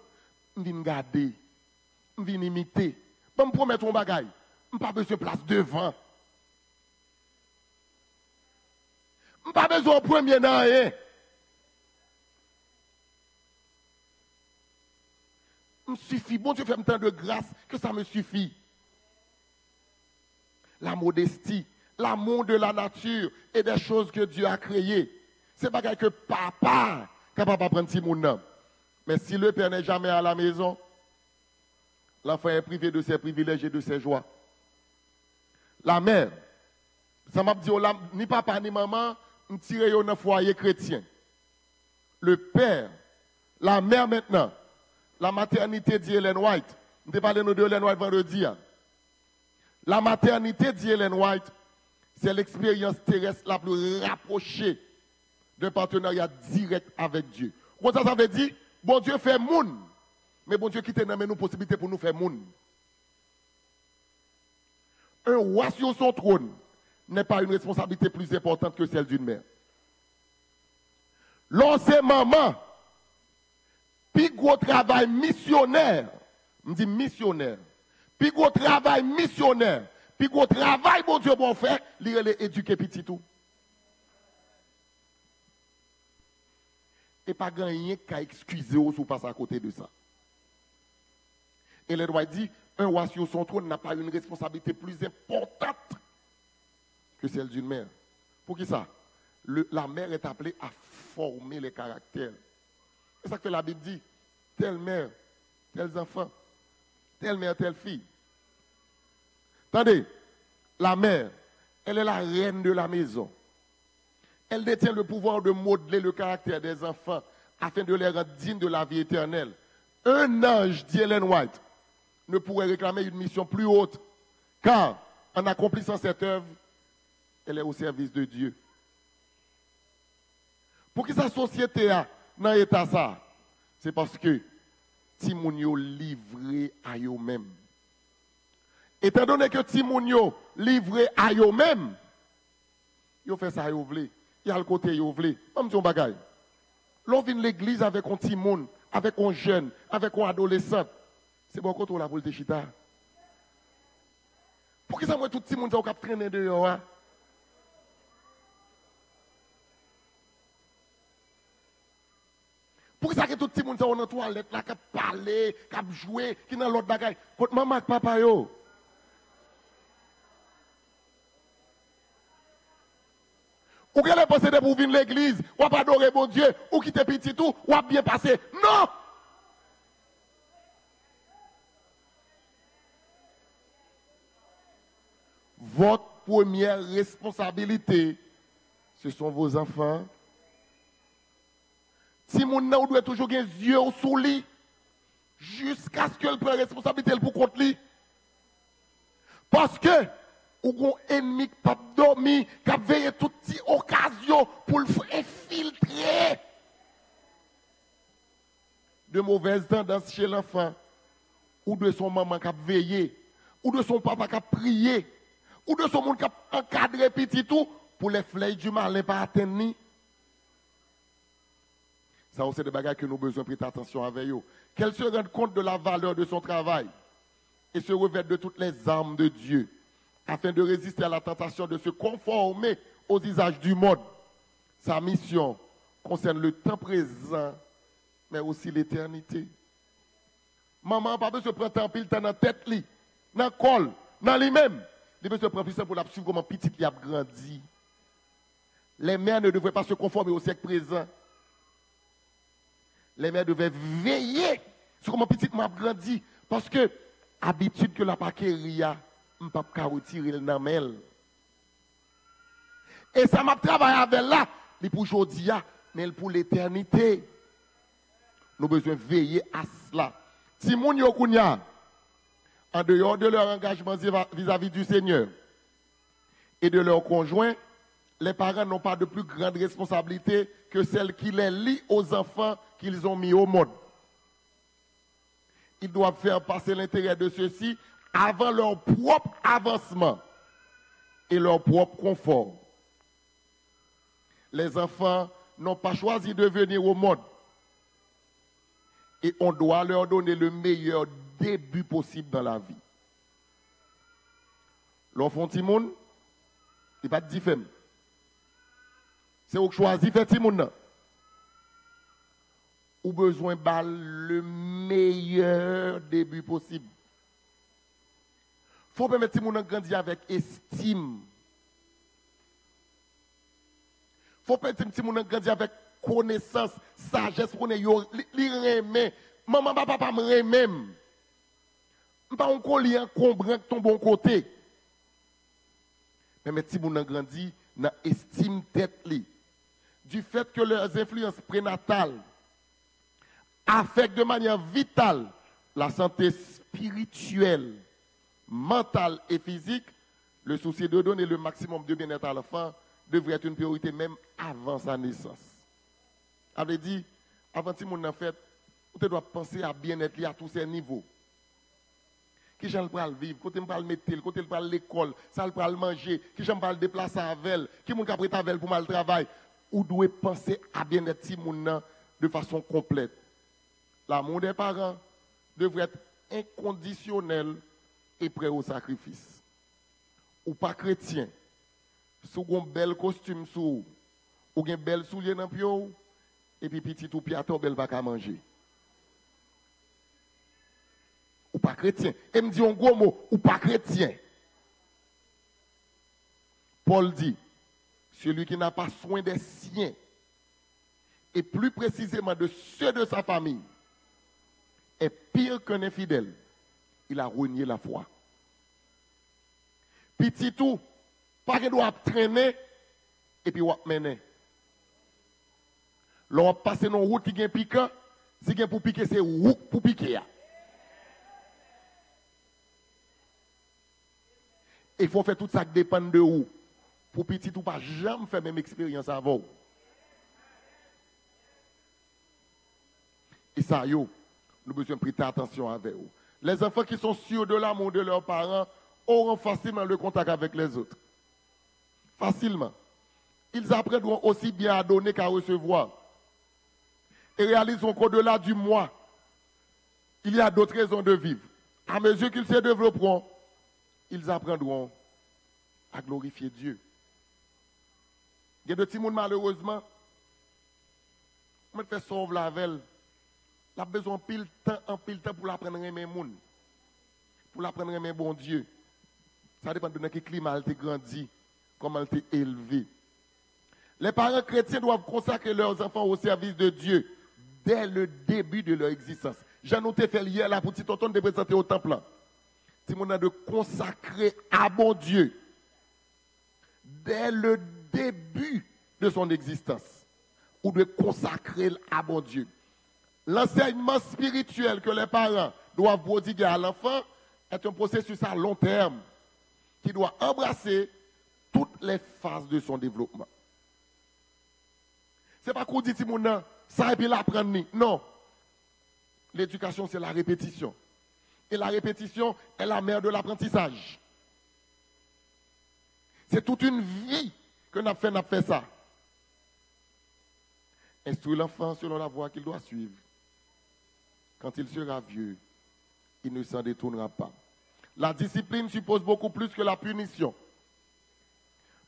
Je viens garder. Je viens imiter. Je me promettre un bagage. Pas besoin de place devant. Pas besoin de premier dans rien. Me suffit. Bon Dieu fait un temps de grâce que ça me suffit. La modestie, l'amour de la nature et des choses que Dieu a créées. C'est pas que papa capable d'apprendre si mon nom. Mais si le père n'est jamais à la maison, l'enfant est privé de ses privilèges et de ses joies. La mère, ça m'a dit, ni papa ni maman, me tirer dans un foyer chrétien. Le père, la mère maintenant, la maternité d'Ellen White. Je parlé de Ellen White vendredi. La maternité d'Ellen White, c'est l'expérience terrestre la plus rapprochée d'un partenariat direct avec Dieu. Comment ça veut dire? Bon Dieu fait moun, mais bon Dieu qui te donne nous possibilité pour nous faire moun. Un roi sur son trône n'est pas une responsabilité plus importante que celle d'une mère. L'ancien maman, puis gros travail missionnaire, me dit missionnaire, puis gros travail missionnaire, puis gros travail, bon Dieu, bon faire, il est éduqué petit tout. Et pas gagner qu'à excuser ou passer à côté de ça. Et le droit dit, un roi sur son trône n'a pas une responsabilité plus importante que celle d'une mère. Pour qui ça? La mère est appelée à former les caractères. C'est ça que la Bible dit. Telle mère, tels enfants, telle mère, telle fille. Attendez, la mère, elle est la reine de la maison. Elle détient le pouvoir de modeler le caractère des enfants afin de les rendre dignes de la vie éternelle. Un ange, dit Ellen White, ne pourrait réclamer une mission plus haute, car en accomplissant cette œuvre, elle est au service de Dieu. Pour que sa société a dans l'état ça, c'est parce que Timounio livré à eux-mêmes. Étant donné que Timounio livré à eux-mêmes, ils fait ça à eux-mêmes. Il y a le côté ils veulent. Comme ton bagaille. L'on vient l'église avec un Timoun, avec un jeune, avec un adolescent. C'est bon quand on la voulu te chita. Pour que ça moi tout Timoun ça cap traîner dehors hein? Pour ça que tout le monde est dans la toilette, là, qui parle, qui joue, qui dans l'autre bagaille. Quand maman et papa, yo. Ou qu'elle est passée pour venir l'église, ou pas adorer mon Dieu, ou quitter petit tout, ou bien passé. Non! votre première responsabilité, ce sont vos enfants. Si mon nom doit toujours avoir les yeux sous lui, jusqu'à ce qu'elle prenne responsabilité pour contre lui. Parce que, ou un ennemi qui n'a pas dormi, qui a veillé toute petite occasion pour le infiltrer de mauvaises tendances chez l'enfant, ou de son maman qui a veillé, ou de son papa qui a prié, ou de son monde qui a encadré petit tout, pour les flèches du mal ne pas atteindre. Ça, c'est des bagages que nous avons besoin de prêter attention avec eux. Qu'elle se rende compte de la valeur de son travail et se revête de toutes les armes de Dieu afin de résister à la tentation de se conformer aux usages du monde. Sa mission concerne le temps présent, mais aussi l'éternité. Maman n'a pas besoin de prendre un pile dans la tête, dans le col, dans lui-même. Il a besoin de prendre ça pour la suivre comme un petit qui a grandi. Les mères ne devraient pas se conformer au siècle présent. Les mères devaient veiller sur comment petit m'a grandi. Parce que, habitude que la paqueria, je ne peux pas retirer le namel. Et ça m'a travaillé avec là, mais pour aujourd'hui, mais pour l'éternité. Nous avons besoin de veiller à cela. Si mon yokunya, en dehors de leur engagement vis-à-vis du Seigneur et de leurs conjoints, les parents n'ont pas de plus grande responsabilité que celle qui les lie aux enfants qu'ils ont mis au monde. Ils doivent faire passer l'intérêt de ceux-ci avant leur propre avancement et leur propre confort. Les enfants n'ont pas choisi de venir au monde et on doit leur donner le meilleur début possible dans la vie. L'enfant Timoun, il n'est pas différent. C'est vous qui choisissez faire Timoun. Ou besoin de le meilleur début possible. Il faut permettre Timoun de grandir avec estime. Il faut permettre Timoun de grandir avec connaissance, sagesse, pour ne pas maman, papa, me remet. Pas un collier comprendre ton bon côté. Mais Timoun grandit dans estime tête li. Du fait que leurs influences prénatales affectent de manière vitale la santé spirituelle, mentale et physique, le souci de donner le maximum de bien-être à l'enfant devrait être une priorité même avant sa naissance. Avait dit, avant que mon fait, tu dois penser à bien-être à tous ces niveaux. Qui j'aime pas le vivre, côté me le mettre, côté me le l'école, ça le le manger, qui j'aime pas le déplacer avec elle, qui mon capre avec pour mal travail, ou doit penser à bien-être de façon complète. L'amour des parents devrait être inconditionnel et prêt au sacrifice. Ou pas chrétien, sous un bel costume sous, ou un bel soulier dans pied, et puis petit ou piato bel va manger. Ou pas chrétien. Et me dit un gros mot, ou pas chrétien. Paul dit, celui qui n'a pas soin des siens, et plus précisément de ceux de sa famille, est pire qu'un infidèle. Il a renié la foi. Petit tout, pas qu'il doit traîner, et puis on mener. L'on passe dans une route qui est piquant, si il pour piquer, c'est route pour piquer. Il faut faire tout ça qui dépend de vous. Pour petit ou pas jamais faire même expérience avant. Et ça, nous avons besoin de prêter attention avec eux. Les enfants qui sont sûrs de l'amour de leurs parents auront facilement le contact avec les autres. Facilement. Ils apprendront aussi bien à donner qu'à recevoir. Et réaliseront qu'au-delà du moi, il y a d'autres raisons de vivre. À mesure qu'ils se développeront, ils apprendront à glorifier Dieu. Il y a de petits monde malheureusement, on fait sauver la veille. Il a besoin en pile temps pour l'apprendre à aimer monde. Pour l'apprendre à aimer bon Dieu. Ça dépend de quel climat elle a grandi, comment elle a élevé. Les parents chrétiens doivent consacrer leurs enfants au service de Dieu dès le début de leur existence. J'en ai fait hier la petite tonton de présenter au temple. Si on a de consacrer à bon Dieu dès le début de son existence, ou de consacrer à bon Dieu. L'enseignement spirituel que les parents doivent prodiguer à l'enfant est un processus à long terme qui doit embrasser toutes les phases de son développement. Ce n'est pas qu'on dit ça et puis l'apprendre. Non. L'éducation, c'est la répétition. Et la répétition est la mère de l'apprentissage. C'est toute une vie que nous avons fait ça. Instruire l'enfant selon la voie qu'il doit suivre. Quand il sera vieux, il ne s'en détournera pas. La discipline suppose beaucoup plus que la punition.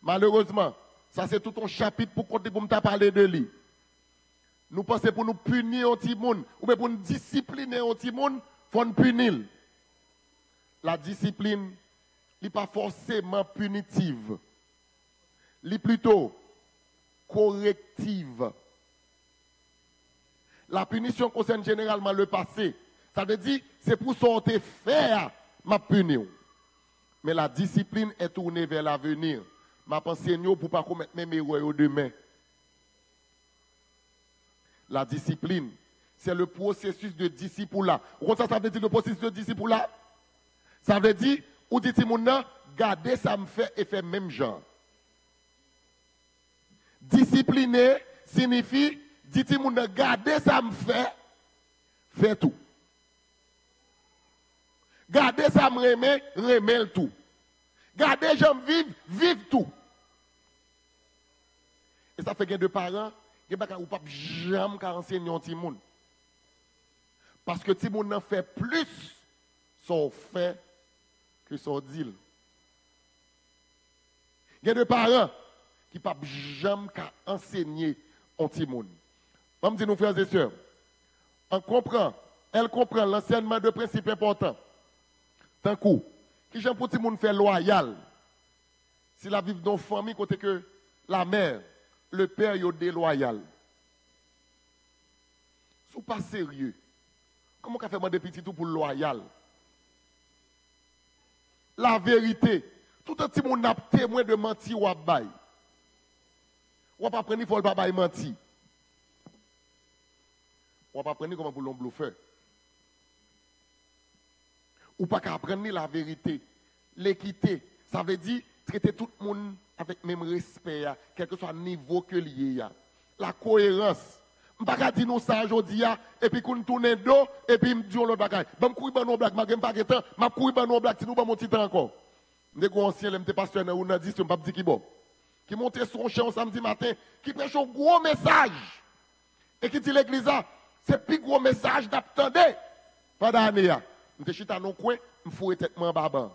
Malheureusement, ça c'est tout un chapitre pour me parler de lui. Nous pensons pour nous punir un petit monde, ou pour nous discipliner un petit monde, il faut nous punir. La discipline n'est pas forcément punitive. Elle est plutôt corrective. La punition concerne généralement le passé. Ça veut dire, c'est pour sortir faire ma punir. Mais la discipline est tournée vers l'avenir. Ma pensée pour ne pas commettre mes erreurs demain. La discipline, c'est le processus de discipulat. Ça veut dire le processus de discipulat? Ça veut dire, ou dit mon garder ça me fait et fait même genre. Discipliner signifie, dit mon garder ça me fait tout. Garder ça me remet le tout. Garder j'aime vivre tout. Et ça fait que de parents, il n'y a pas jamais enseigner un petit monde. Parce que petit monde n'en fait plus son fait que son deal. Il y a des parents qui ne peuvent jamais enseigner un petit monde. Je me dis, nos frères et sœurs, elle comprend l'enseignement de principes importants. Tant coup, qui j'aime pour petit monde faire loyal. Si la vivre dans une famille, côté que la mère, le père, est déloyal. Si pas sérieux, comment on fait demander petit tout pour le loyal? La vérité, tout un petit monde n'a témoin de mentir ou à bail. Ou pas prendre, il faut pas mentir. Ou pas prendre comment pour l'on bluffeur. Ou pas apprendre la vérité, l'équité. Ça veut dire traiter tout le monde avec le même respect, quel que soit le niveau que lié. La cohérence. Je ne peux pas dire nous ça aujourd'hui, et puis qu'on tourne dos, et puis je dis l'autre bagaille. Je vais courir dans nos blagues, je ne vais pas de temps, je vais courir dans nos blagues, si nous avons mon petit temps encore. Je suis ancien, je suis pasteur, je suis 10, je ne sais pas dire qui bon. Qui monte sur un champ samedi matin, qui prêche un gros message. Et qui dit l'église, c'est le plus gros message d'attendre. Pendant l'année, je suis dans nos coins, je fous tête en baba.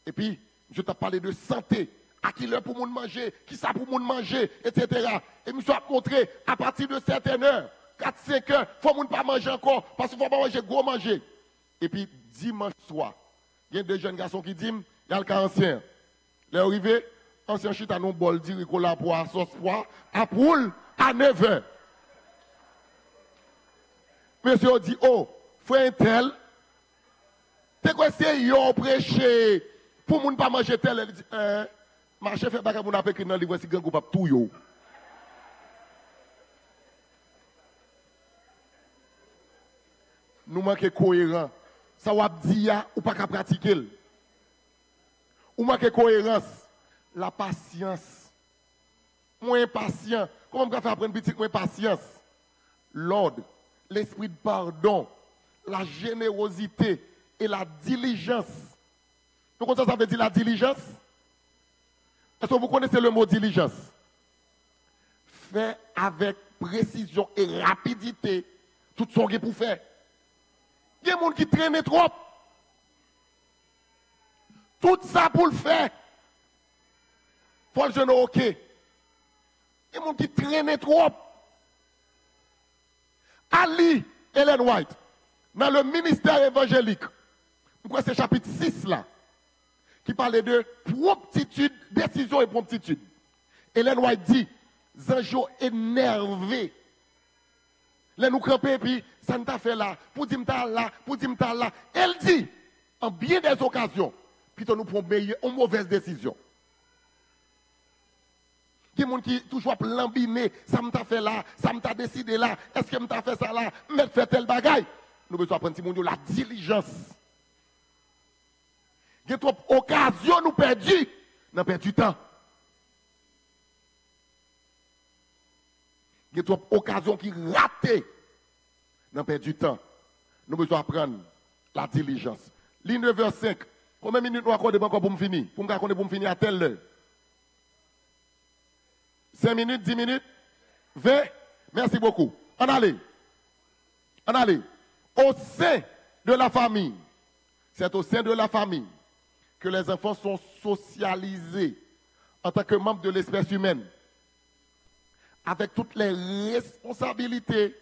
Et puis, je t'ai parlé de santé. À qui l'heure pour moun manger, qui ça pour moun manger, etc. Et je suis montré à partir de certaines heures, 4-5 heures, il faut pas manger encore, parce qu'il faut pas manger gros manger. Et puis, dimanche soir, il y a des jeunes garçons qui disent, il y a le cas ancien. Les arrivés, ancien chute à non bol, dit ricola poire, sauce poire, à poule, à 9 heures. Monsieur dit, oh, frère tel, t'es quoi c'est yon prêché pour moun pas manger tel, elle dit, ma chef fait bagarre pour nous écrire dans le livre si gang ou pas tout yo. Nous manquons cohérence. Ça va dire ou pas qu'à pratiquer. Ou manquons cohérence. La patience. Moins patient. Comment on peut faire apprendre petit moins patience? L'ordre, l'esprit de pardon, la générosité et la diligence. Donc ça veut dire la diligence? Est-ce que vous connaissez le mot diligence? Fait avec précision et rapidité tout ce qu'on pour faire. Il y a des gens qui traînent trop. Tout ça pour le faire. Il faut le jeune OK. Il y a des gens qui traînent trop. Ali Ellen White, dans le ministère évangélique, c'est chapitre 6 là, qui parlait de promptitude, décision et promptitude. Ellen White dit, Zanjo énervé. Là, nous camper, puis ça nous a fait là, pour dire là, pour dire là. Elle dit, en bien des occasions, plutôt nous prenons une mauvaise décision. Il y a des gens qui toujours lambiner, ça m'a fait là, ça m'a décidé là, est-ce que m'a fait ça là, mais fait tel bagaille. Nous besoin apprendre la diligence. Il y a trop d'occasions nous perdu, nous perdons du temps. Il y a trop d'occasions qui ratent, nous perdons du temps. Nous besoin apprendre la diligence. Ligne 9h05, combien de minutes nous accordons encore pour me finir? Pour me finir à telle heure? 5 minutes, 10 minutes, 20. Merci beaucoup. On allait. On allait. Au sein de la famille, c'est au sein de la famille que les enfants sont socialisés en tant que membres de l'espèce humaine, avec toutes les responsabilités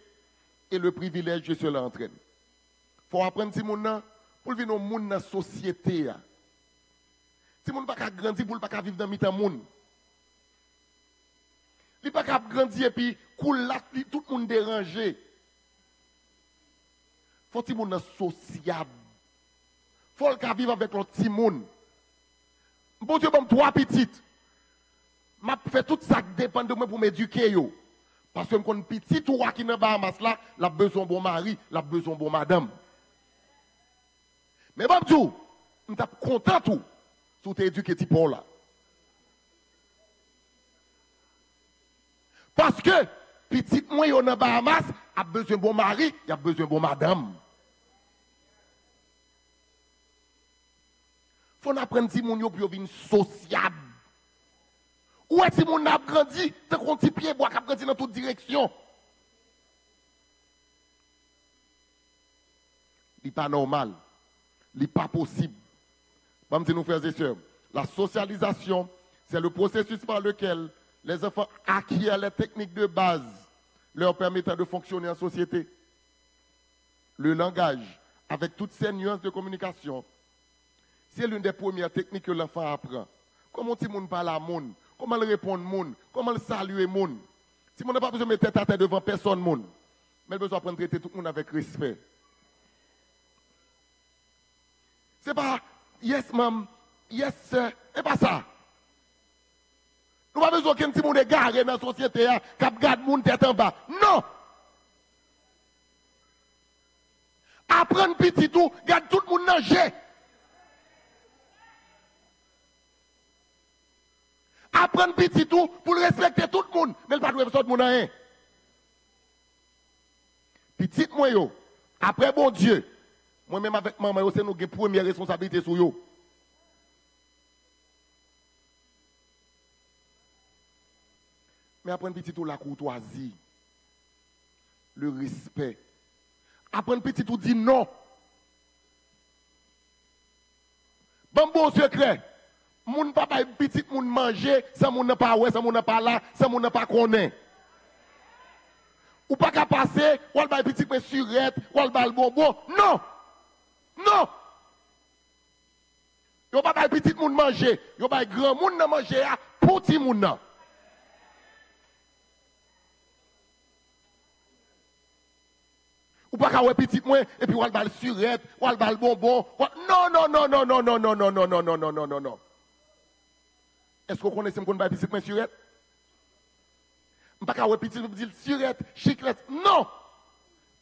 et le privilège que cela entraîne. Il faut apprendre si moun pour vivre dans monde dans la société. Si moun pas grandir pour pas vivre dans mitan moun. Il pas grandir et puis tout le monde dérangé. Faut que moun sociable. Faut le vivre avec l'autre petit monde. Bon Dieu, bon 3 petites. M'a fait tout ça qui dépend de moi pour m'éduquer yo. Parce que mon petit ou qui n'a pas masse là, l'a besoin bon mari, l'a besoin bon madame. Mais bon Dieu, on t'a content tout sous t'es éduqué petit pour là. Parce que petit moi yo n'a pas masse, a besoin bon mari, il a besoin bon madame. Faut apprendre si mon yo pour venir sociable. Ou est-ce que mon a grandi, tant qu'on petit pied bois qui a grandi dans toute direction. Il n'est pas normal. Il n'est pas possible. Comme dit nos frères et sœurs, la socialisation, c'est le processus par lequel les enfants acquièrent les techniques de base leur permettant de fonctionner en société. Le langage, avec toutes ses nuances de communication, c'est l'une des premières techniques que l'enfant apprend. Comment le monde parle à monde, comment il répond au monde, comment il salue le monde. Si on n'a pas besoin de mettre tête à tête devant personne, monde, mais il a besoin d'apprendre à traiter tout le monde avec respect. Ce n'est pas yes, maman, yes, sir, et pas ça. Nous n'avons pas besoin qu'un petit monde égaré dans la société qui garde le monde tête en bas. Non! Apprendre petit tout, garde tout le monde nager. Apprendre petit tout pour respecter tout le monde, mais il ne doit pas de monde rien. Petit moi yo, après bon Dieu, moi-même avec maman, c'est nous qui avons première responsabilité sur yo. Mais apprendre petit tout la courtoisie, le respect. Apprendre petit tout dire non. Bon secret. Moun papa petit moun manger, ça moun n'a pas ouais, ça moun n'a pas là, ça moun n'a pas connaît. Ou pas qu'à passer, ou al bay petit peu surette, ou al bay bonbon. Non! Non! Yo pas bay petit moun manger, yo bay grand moun nan manger pour petit moun nan. Ou pas qu'à ouais petit moun et puis ou al bay surette, ou al bay bonbon. Non non non non non non non non non non non non non non non. Est-ce que vous connaissez mon petit peu surette? Je ne peux pas petit dire surette, chiclette. Non!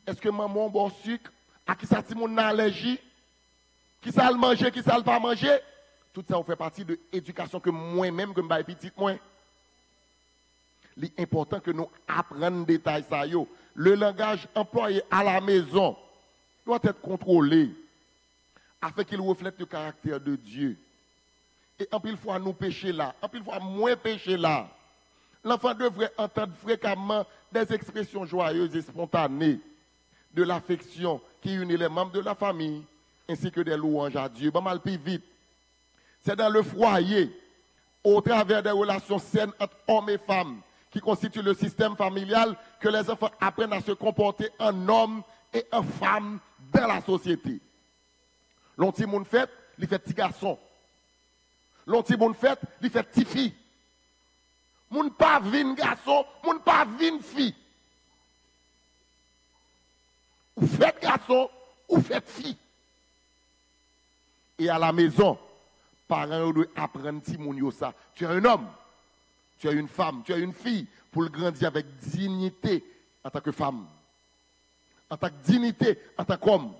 Est-ce que maman bon sucre, à qui ça mon allergie, qui ça le manger, qui ça le pas manger? Tout ça fait partie de l'éducation que moi-même, que je petit moi. L'important que nous apprenions des détails ça yo. Le langage employé à la maison doit être contrôlé afin qu'il reflète le caractère de Dieu. Et en pile fois nous pécher là, en pile fois moins pécher là. L'enfant devrait entendre fréquemment des expressions joyeuses et spontanées de l'affection qui unit les membres de la famille ainsi que des louanges à Dieu. Pas mal plus vite. C'est dans le foyer, au travers des relations saines entre hommes et femmes qui constituent le système familial, que les enfants apprennent à se comporter en hommes et en femmes dans la société. L'on petit monde fait, il fait petit garçon. L'on petit monde fait, il fait petit fille. Moun pas vin garçon, moun pas vin fille. Ou fait garçon, ou fait fille. Et à la maison, parents doivent apprendre si mon ça. Tu es un homme, tu es une femme, tu es une fille pour le grandir avec dignité en tant que femme, en tant que dignité en tant qu'homme.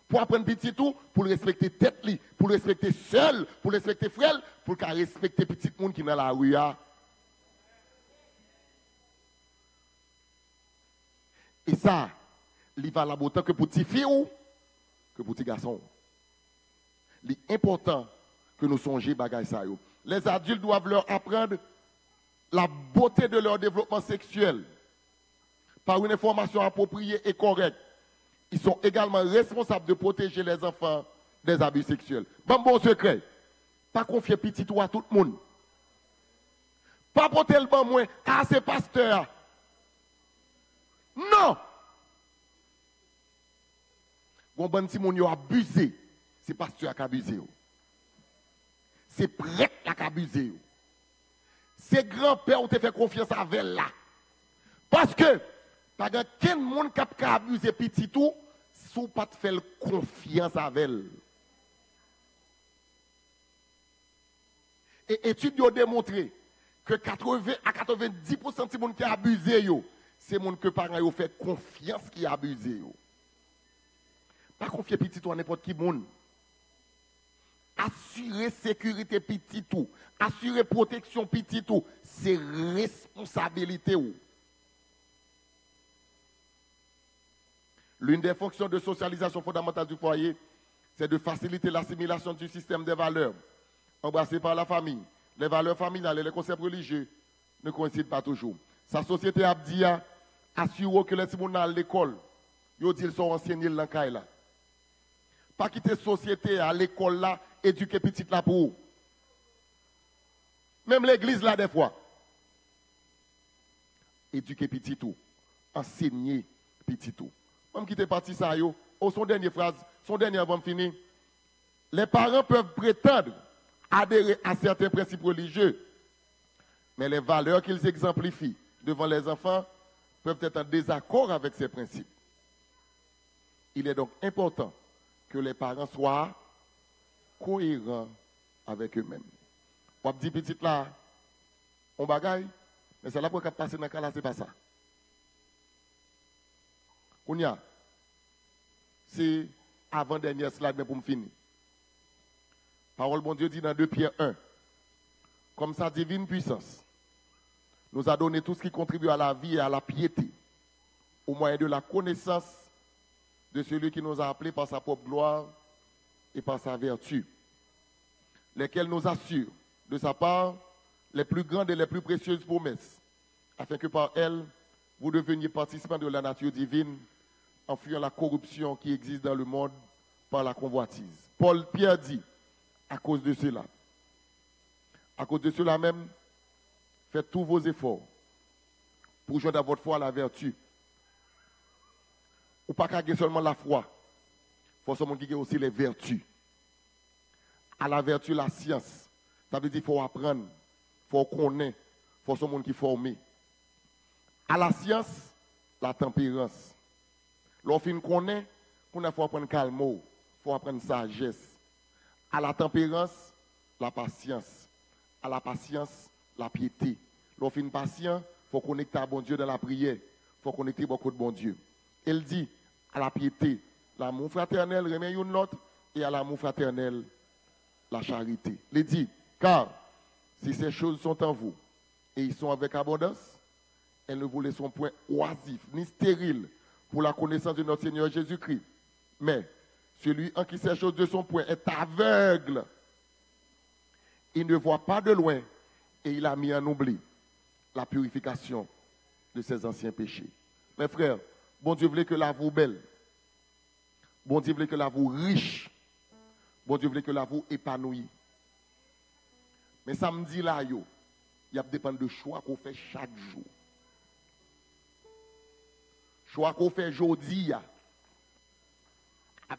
Pour apprendre petit tout, pour le respecter tête, pour le respecter seul, pour le respecter frère, pour le respecter petit monde qui est dans la rue. Et ça, il va la autant que pour petit fille ou que pour petit garçon. Il est important que nous songions bagay ça yo. Les adultes doivent leur apprendre la beauté de leur développement sexuel par une information appropriée et correcte. Ils sont également responsables de protéger les enfants des abus sexuels. Bon secret, pas confier petit ou à tout le monde. Pas porter le bon moins à ces pasteurs. Non! Bon bon si mon yo abusé, c'est pasteur qui a abusé. C'est prêtre qui a abusé. C'est grand-père qui te fait confiance avec là. Parce que pas quel monde qui a abusé petit tout, sous pas te faire confiance avec elle. Et études ont démontré que 80 à 90% de monde qui a abusé, c'est monde que parents ont fait confiance qui a abusé. Pas confier petit tout à n'importe qui monde. Assurer sécurité petit tout, assurer protection petit tout, c'est responsabilité ou. L'une des fonctions de socialisation fondamentale du foyer, c'est de faciliter l'assimilation du système des valeurs embrassées par la famille. Les valeurs familiales et les concepts religieux ne coïncident pas toujours. Sa société a dit assure que les gens à l'école, ils sont enseignés dans le là. Pas quitter société à l'école là, éduquer petit là pour eux. Même l'église là des fois. Éduquer petit tout, enseigner petit tout. Même qui est parti ça yo, son dernière phrase, son dernier avant de finir. Les parents peuvent prétendre adhérer à certains principes religieux, mais les valeurs qu'ils exemplifient devant les enfants peuvent être en désaccord avec ces principes. Il est donc important que les parents soient cohérents avec eux-mêmes. On dit petit là, on bagaille, mais c'est là pour passer dans le cas là, c'est pas ça. C'est avant-dernière slide, mais pour me finir. Parole bon Dieu dit dans 2 Pierre 1, comme sa divine puissance nous a donné tout ce qui contribue à la vie et à la piété, au moyen de la connaissance de celui qui nous a appelés par sa propre gloire et par sa vertu, lesquels nous assurent de sa part les plus grandes et les plus précieuses promesses, afin que par elles, vous deveniez participants de la nature divine, en fuyant la corruption qui existe dans le monde par la convoitise. Pierre dit, à cause de cela même, faites tous vos efforts pour joindre à votre foi la vertu. Ou pas qu'à seulement la foi, il faut seulement qu'il y ait aussi les vertus. À la vertu, la science. Ça veut dire qu'il faut apprendre, il faut connaître, il faut seulement qui former. À la science, la tempérance. Lorsqu'on connaît, il faut apprendre calme, il faut apprendre sagesse. À la tempérance, la patience. À la patience, la piété. Lorsqu'on est patient, il faut connecter à bon Dieu dans la prière. Il faut connecter beaucoup de bon Dieu. Elle dit à la piété, l'amour fraternel remet une l'autre, et à l'amour fraternel, la charité. Elle dit, car si ces choses sont en vous, et ils sont avec abondance, elles ne vous laisseront point oisifs, ni stériles, pour la connaissance de notre Seigneur Jésus-Christ. Mais celui en qui ces choses de son point est aveugle. Il ne voit pas de loin et il a mis en oubli la purification de ses anciens péchés. Mes frères, bon Dieu voulait que la vous belle. Bon Dieu voulait que la vous riche. Bon Dieu voulait que la vous épanouie. Mais samedi là, il y a dépend de choix qu'on fait chaque jour. Choix qu'on fait aujourd'hui, à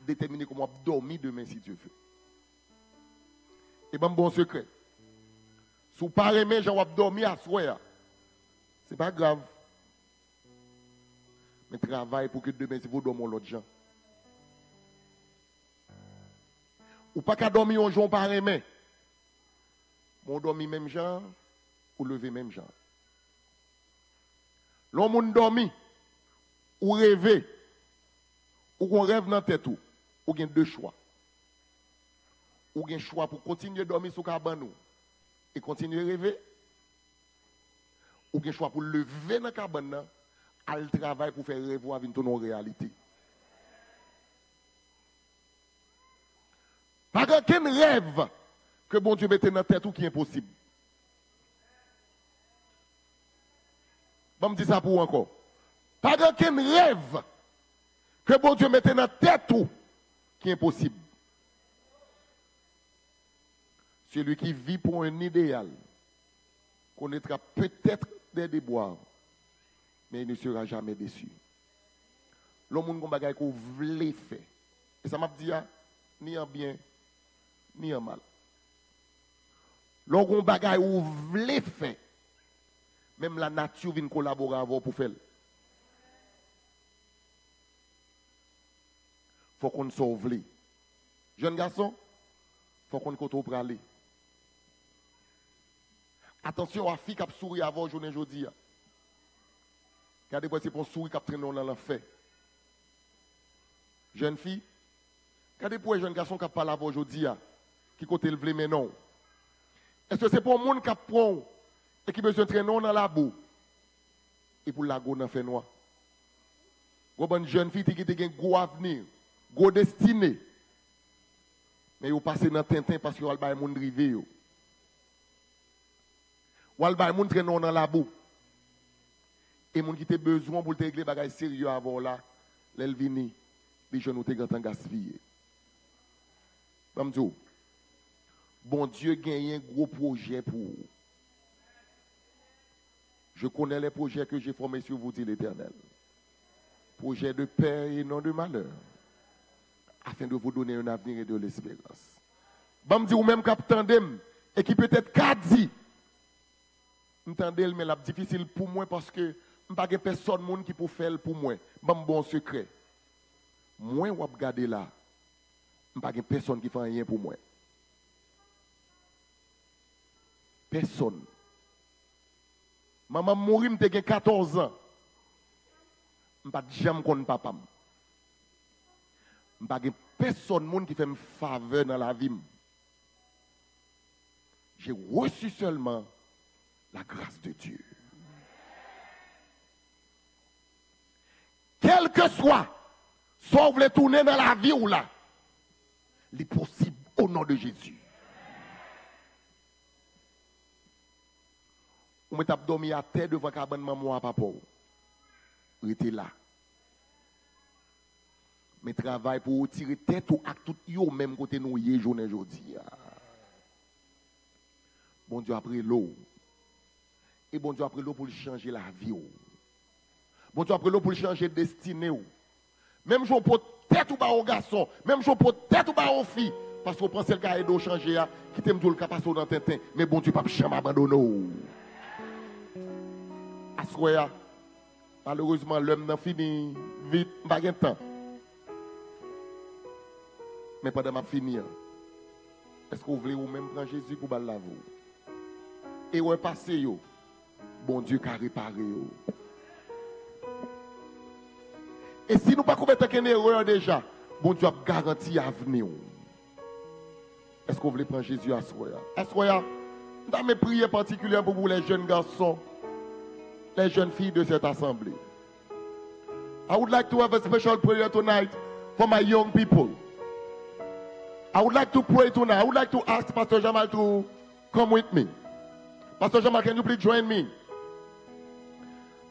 déterminer comment dormir demain si Dieu veut. Et bon secret. Si vous ne parlez pas, j'en vais dormir à soir. Ce n'est pas grave. Mais travaille pour que demain, si vous dormez l'autre gens. Ou pas qu'à dormir un jour par main. Mon dormi même genre, ou lever même genre. L'homme dormi, ou rêver, ou qu'on rêve dans la tête, ou gen deux choix. Ou gen choix pour continuer à dormir sur cabane et continuer à rêver. Ou gen choix pour lever dans la cabane, aller travailler pour faire rêver avec ton réalité. Pas aucun rêve que bon Dieu mette dans la tête ou qui est impossible. Je me dis ça pour encore. Pas aucun rêve que bon Dieu mette dans la tête ou qui est impossible. Celui qui vit pour un idéal connaîtra peut-être des déboires, mais il ne sera jamais déçu. L'homme qui a des choses qu'on voulait faire. Et ça m'a dit, ni en bien, ni en mal. L'homme qui a des choses qu'on voulait faire. Même la nature vient collaborer avec vous pour faire. Il faut qu'on sauve. Jeune garçon, il faut qu'on côté pour aller. Attention à la fille qui a souri avant journée aujourd'hui. Regardez quoi c'est pour sourire qui a traîné dans l'enfer. Jeune fille, regardez pour les jeunes garçons qui a parlé avant aujourd'hui, qui côté le mais non. Est-ce que c'est pour le monde qui prend et qui besoin de traîner dans la boue et pour la go dans fait noir? Vous avez une jeune fille qui a un gros avenir, gros destinée. Mais vous passez dans Tintin parce que vous avez un monde rivé. Ou al bay moun traîner dans la boue. Et moun qui te besoin pour te régler bagay sérieux avant là, l'el vini, les jeunes ont te grand gaspillé. Bamdou. Bon Dieu gagne un gros projet pour vous. Je connais les projets que j'ai formés sur vous, dit l'Éternel. Projet de paix et non de malheur. Afin de vous donner un avenir et de l'espérance. Bamdou ou même capitaine dem, et qui peut-être qu'a dit. M'entendez, mais c'est difficile pour moi parce que je n'ai pas personne qui peut faire pour moi. Je un bon secret. Moi, je regarde là. Je n'ai pas personne qui fait rien pour moi. Personne. Maman mourit, j'ai 14 ans. Je n'ai pas jamais connu papa. Je n'ai pas personne qui fait une faveur dans la vie. J'ai reçu seulement la grâce de Dieu. Quel que soit, soit vous voulez tourner dans la vie ou là, c'est possible au nom de Jésus. Vous mettez dormi à terre devant cabane maman à papa. Vous êtes là. Mais travail pour tirer tête ou à tout yo même côté nous hier journée aujourd'hui. Bon Dieu après l'eau. Et bon Dieu après l'eau pour changer la vie. Bon Dieu après l'eau pour changer la destinée. Même jour pour tête ou pas au garçon, même jour pour tête ou pas aux filles. Parce qu'on pense que le gars est d'eau changer, qui t'aime tout le cas passer dans Tintin. Mais bon Dieu pas jamais abandonner. Assoya, malheureusement l'homme n'a fini vite, pas de temps. Mais pendant ma finir, est-ce que vous voulez ou même prendre Jésus pour balle la vous? Et où est passé yo? Bon Dieu qui a réparé. Et si nous ne pas commettre une erreur déjà, bon Dieu a garanti l'avenir. Est-ce que vous voulez prendre Jésus à Soya? À Soya, dans mes prières particulières pour vous les jeunes garçons, les jeunes filles de cette assemblée. I would like to have a special prayer tonight for my young people. I would like to pray tonight. I would like to ask Pastor Jamal to come with me. Pastor Jamal, can you please join me?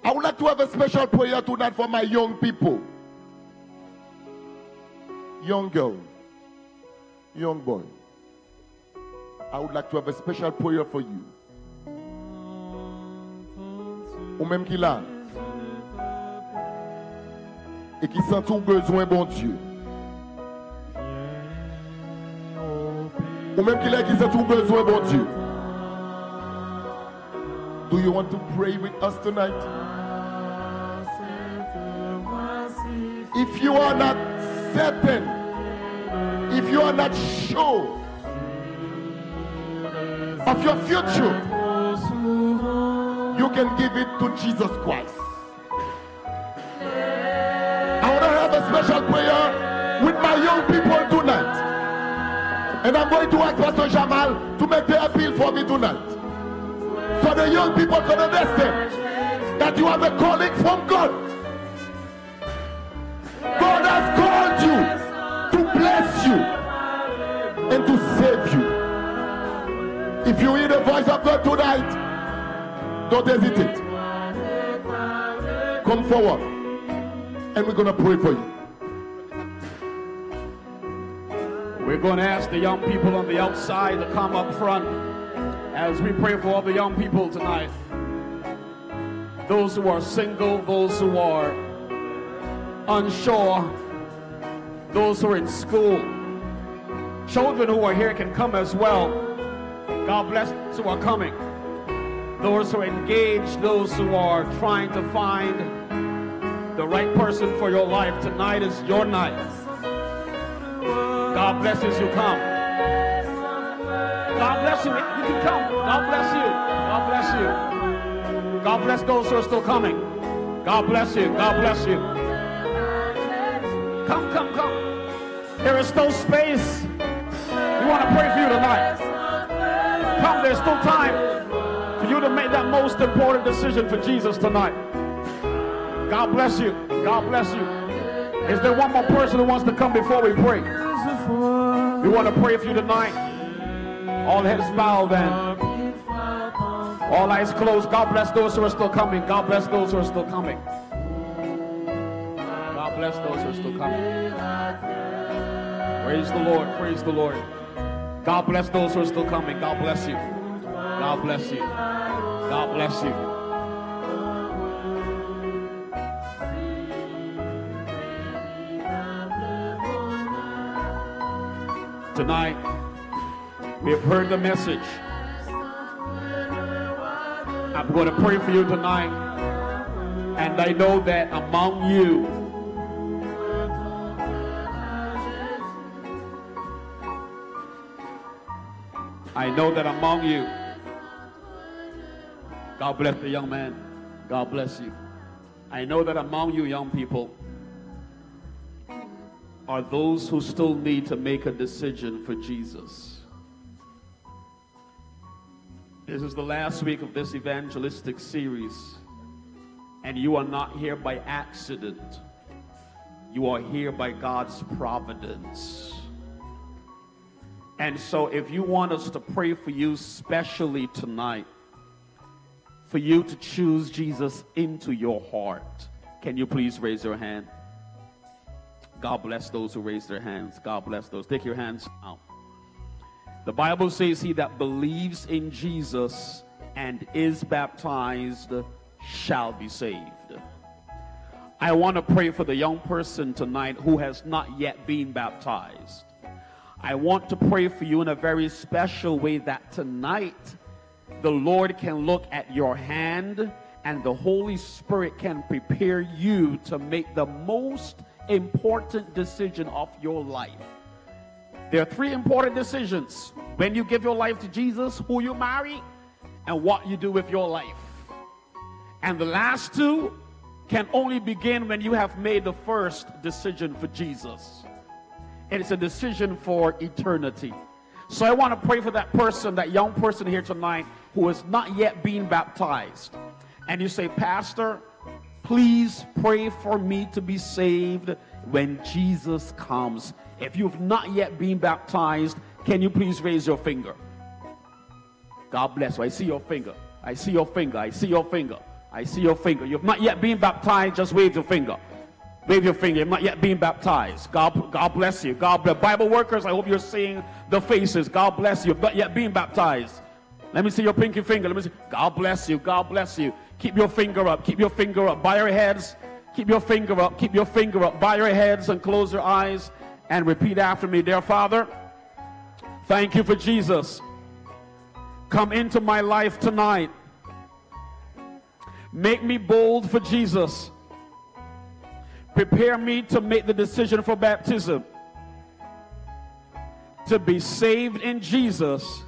I would like to have a special prayer tonight for my young people. Young girl, young boy. I would like to have a special prayer for you. Ou même qui là. Et qui sent tout besoin, bon Dieu. Ou même qui là qui sent tout besoin, bon Dieu. Do you want to pray with us tonight? If you are not certain, if you are not sure, of your future, you can give it to Jesus Christ. I want to have a special prayer with my young people tonight. And I'm going to ask Pastor Jamal to make the appeal for me tonight. So the young people can understand that you have a calling from God. God has called you to bless you and to save you. If you hear the voice of God tonight, don't hesitate. Come forward and we're going to pray for you. We're going to ask the young people on the outside to come up front as we pray for all the young people tonight. Those who are single, those who are unsure, those who are in school. Children who are here can come as well. God bless those who are coming. Those who are engaged, those who are trying to find the right person for your life. Tonight is your night. God bless you as you come. God bless you. You can come. God bless you. God bless you. God bless those who are still coming. God bless you. God bless you. Come, come, come. There is still space. We want to pray for you tonight. Come, there's still time for you to make that most important decision for Jesus tonight. God bless you. God bless you. Is there one more person who wants to come before we pray? We want to pray for you tonight. All heads bowed and all eyes closed. God bless those who are still coming. God bless those who are still coming. God bless those who are still coming. Praise the Lord. Praise the Lord. God bless those who are still coming. God bless you. God bless you. God bless you. Tonight, we have heard the message. I'm going to pray for you tonight. And I know that among you, God bless the young man. God bless you. I know that among you young people are those who still need to make a decision for Jesus. This is the last week of this evangelistic series, and you are not here by accident. You are here by God's providence. And so if you want us to pray for you specially tonight, for you to choose Jesus into your heart, can you please raise your hand? God bless those who raise their hands. God bless those. Take your hands out. The Bible says he that believes in Jesus and is baptized shall be saved. I want to pray for the young person tonight who has not yet been baptized. I want to pray for you in a very special way that tonight the Lord can look at your hand and the Holy Spirit can prepare you to make the most important decision of your life. There are three important decisions: when you give your life to Jesus, who you marry, and what you do with your life. And the last two can only begin when you have made the first decision for Jesus. And it's a decision for eternity. So I want to pray for that person, that young person here tonight who has not yet been baptized. And you say, Pastor, please pray for me to be saved when Jesus comes. If you've not yet been baptized, can you please raise your finger? God bless you. I see your finger. I see your finger. I see your finger. I see your finger. You've not yet been baptized, just wave your finger. Wave your finger. You've not yet been baptized. God bless you. God bless. Bible workers, I hope you're seeing the faces. God bless you. You've not yet been baptized. Let me see your pinky finger. Let me see. God bless you. God bless you. Keep your finger up. Keep your finger up. Bow your heads. Keep your finger up. Keep your finger up. Bow your heads and close your eyes and repeat after me. Dear Father, thank you for Jesus. Come into my life tonight. Make me bold for Jesus. Prepare me to make the decision for baptism. To be saved in Jesus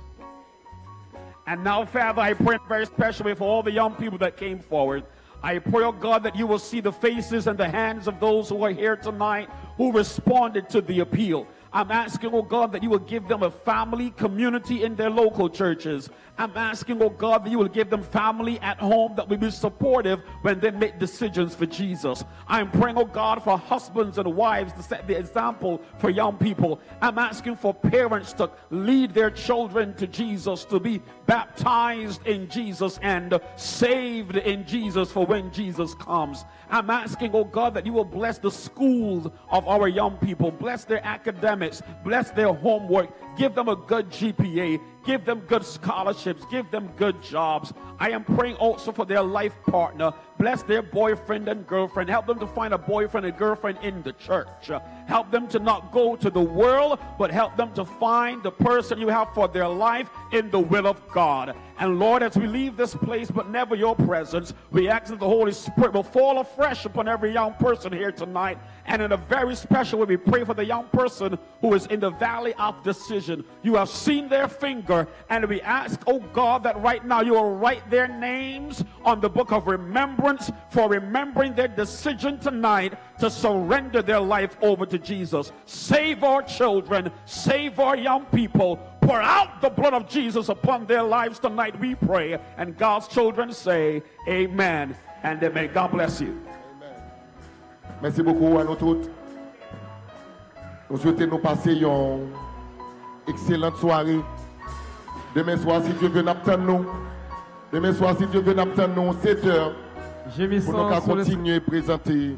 And now, Father, I pray very specially for all the young people that came forward. I pray, oh God, that you will see the faces and the hands of those who are here tonight who responded to the appeal. I'm asking, oh God, that you will give them a family community in their local churches. I'm asking, oh God, that you will give them family at home that will be supportive when they make decisions for Jesus. I'm praying, oh God, for husbands and wives to set the example for young people. I'm asking for parents to lead their children to Jesus, to be baptized in Jesus and saved in Jesus for when Jesus comes. I'm asking, oh God, that you will bless the schools of our young people, bless their academics, bless their homework, give them a good GPA, give them good scholarships, give them good jobs. I am praying also for their life partner. Bless their boyfriend and girlfriend. Help them to find a boyfriend and girlfriend in the church. Help them to not go to the world, but help them to find the person you have for their life in the will of God. And Lord, as we leave this place, but never your presence, we ask that the Holy Spirit will fall afresh upon every young person here tonight. And in a very special way, we pray for the young person who is in the valley of decision. You have seen their finger, and we ask, oh God, that right now you will write their names on the book of remembrance for remembering their decision tonight to surrender their life over to Jesus. Save our children, save our young people. Pour out the blood of Jesus upon their lives tonight, we pray. And God's children say, amen and amen. God bless you. Merci beaucoup à nous toutes. Nous souhaitons nous passer une excellente soirée. Demain soir, si Dieu veut n'attendre nous. Demain soir, si Dieu veut n'attendre nous, 7 heures. Pour nous continuer à présenter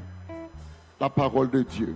la parole de Dieu.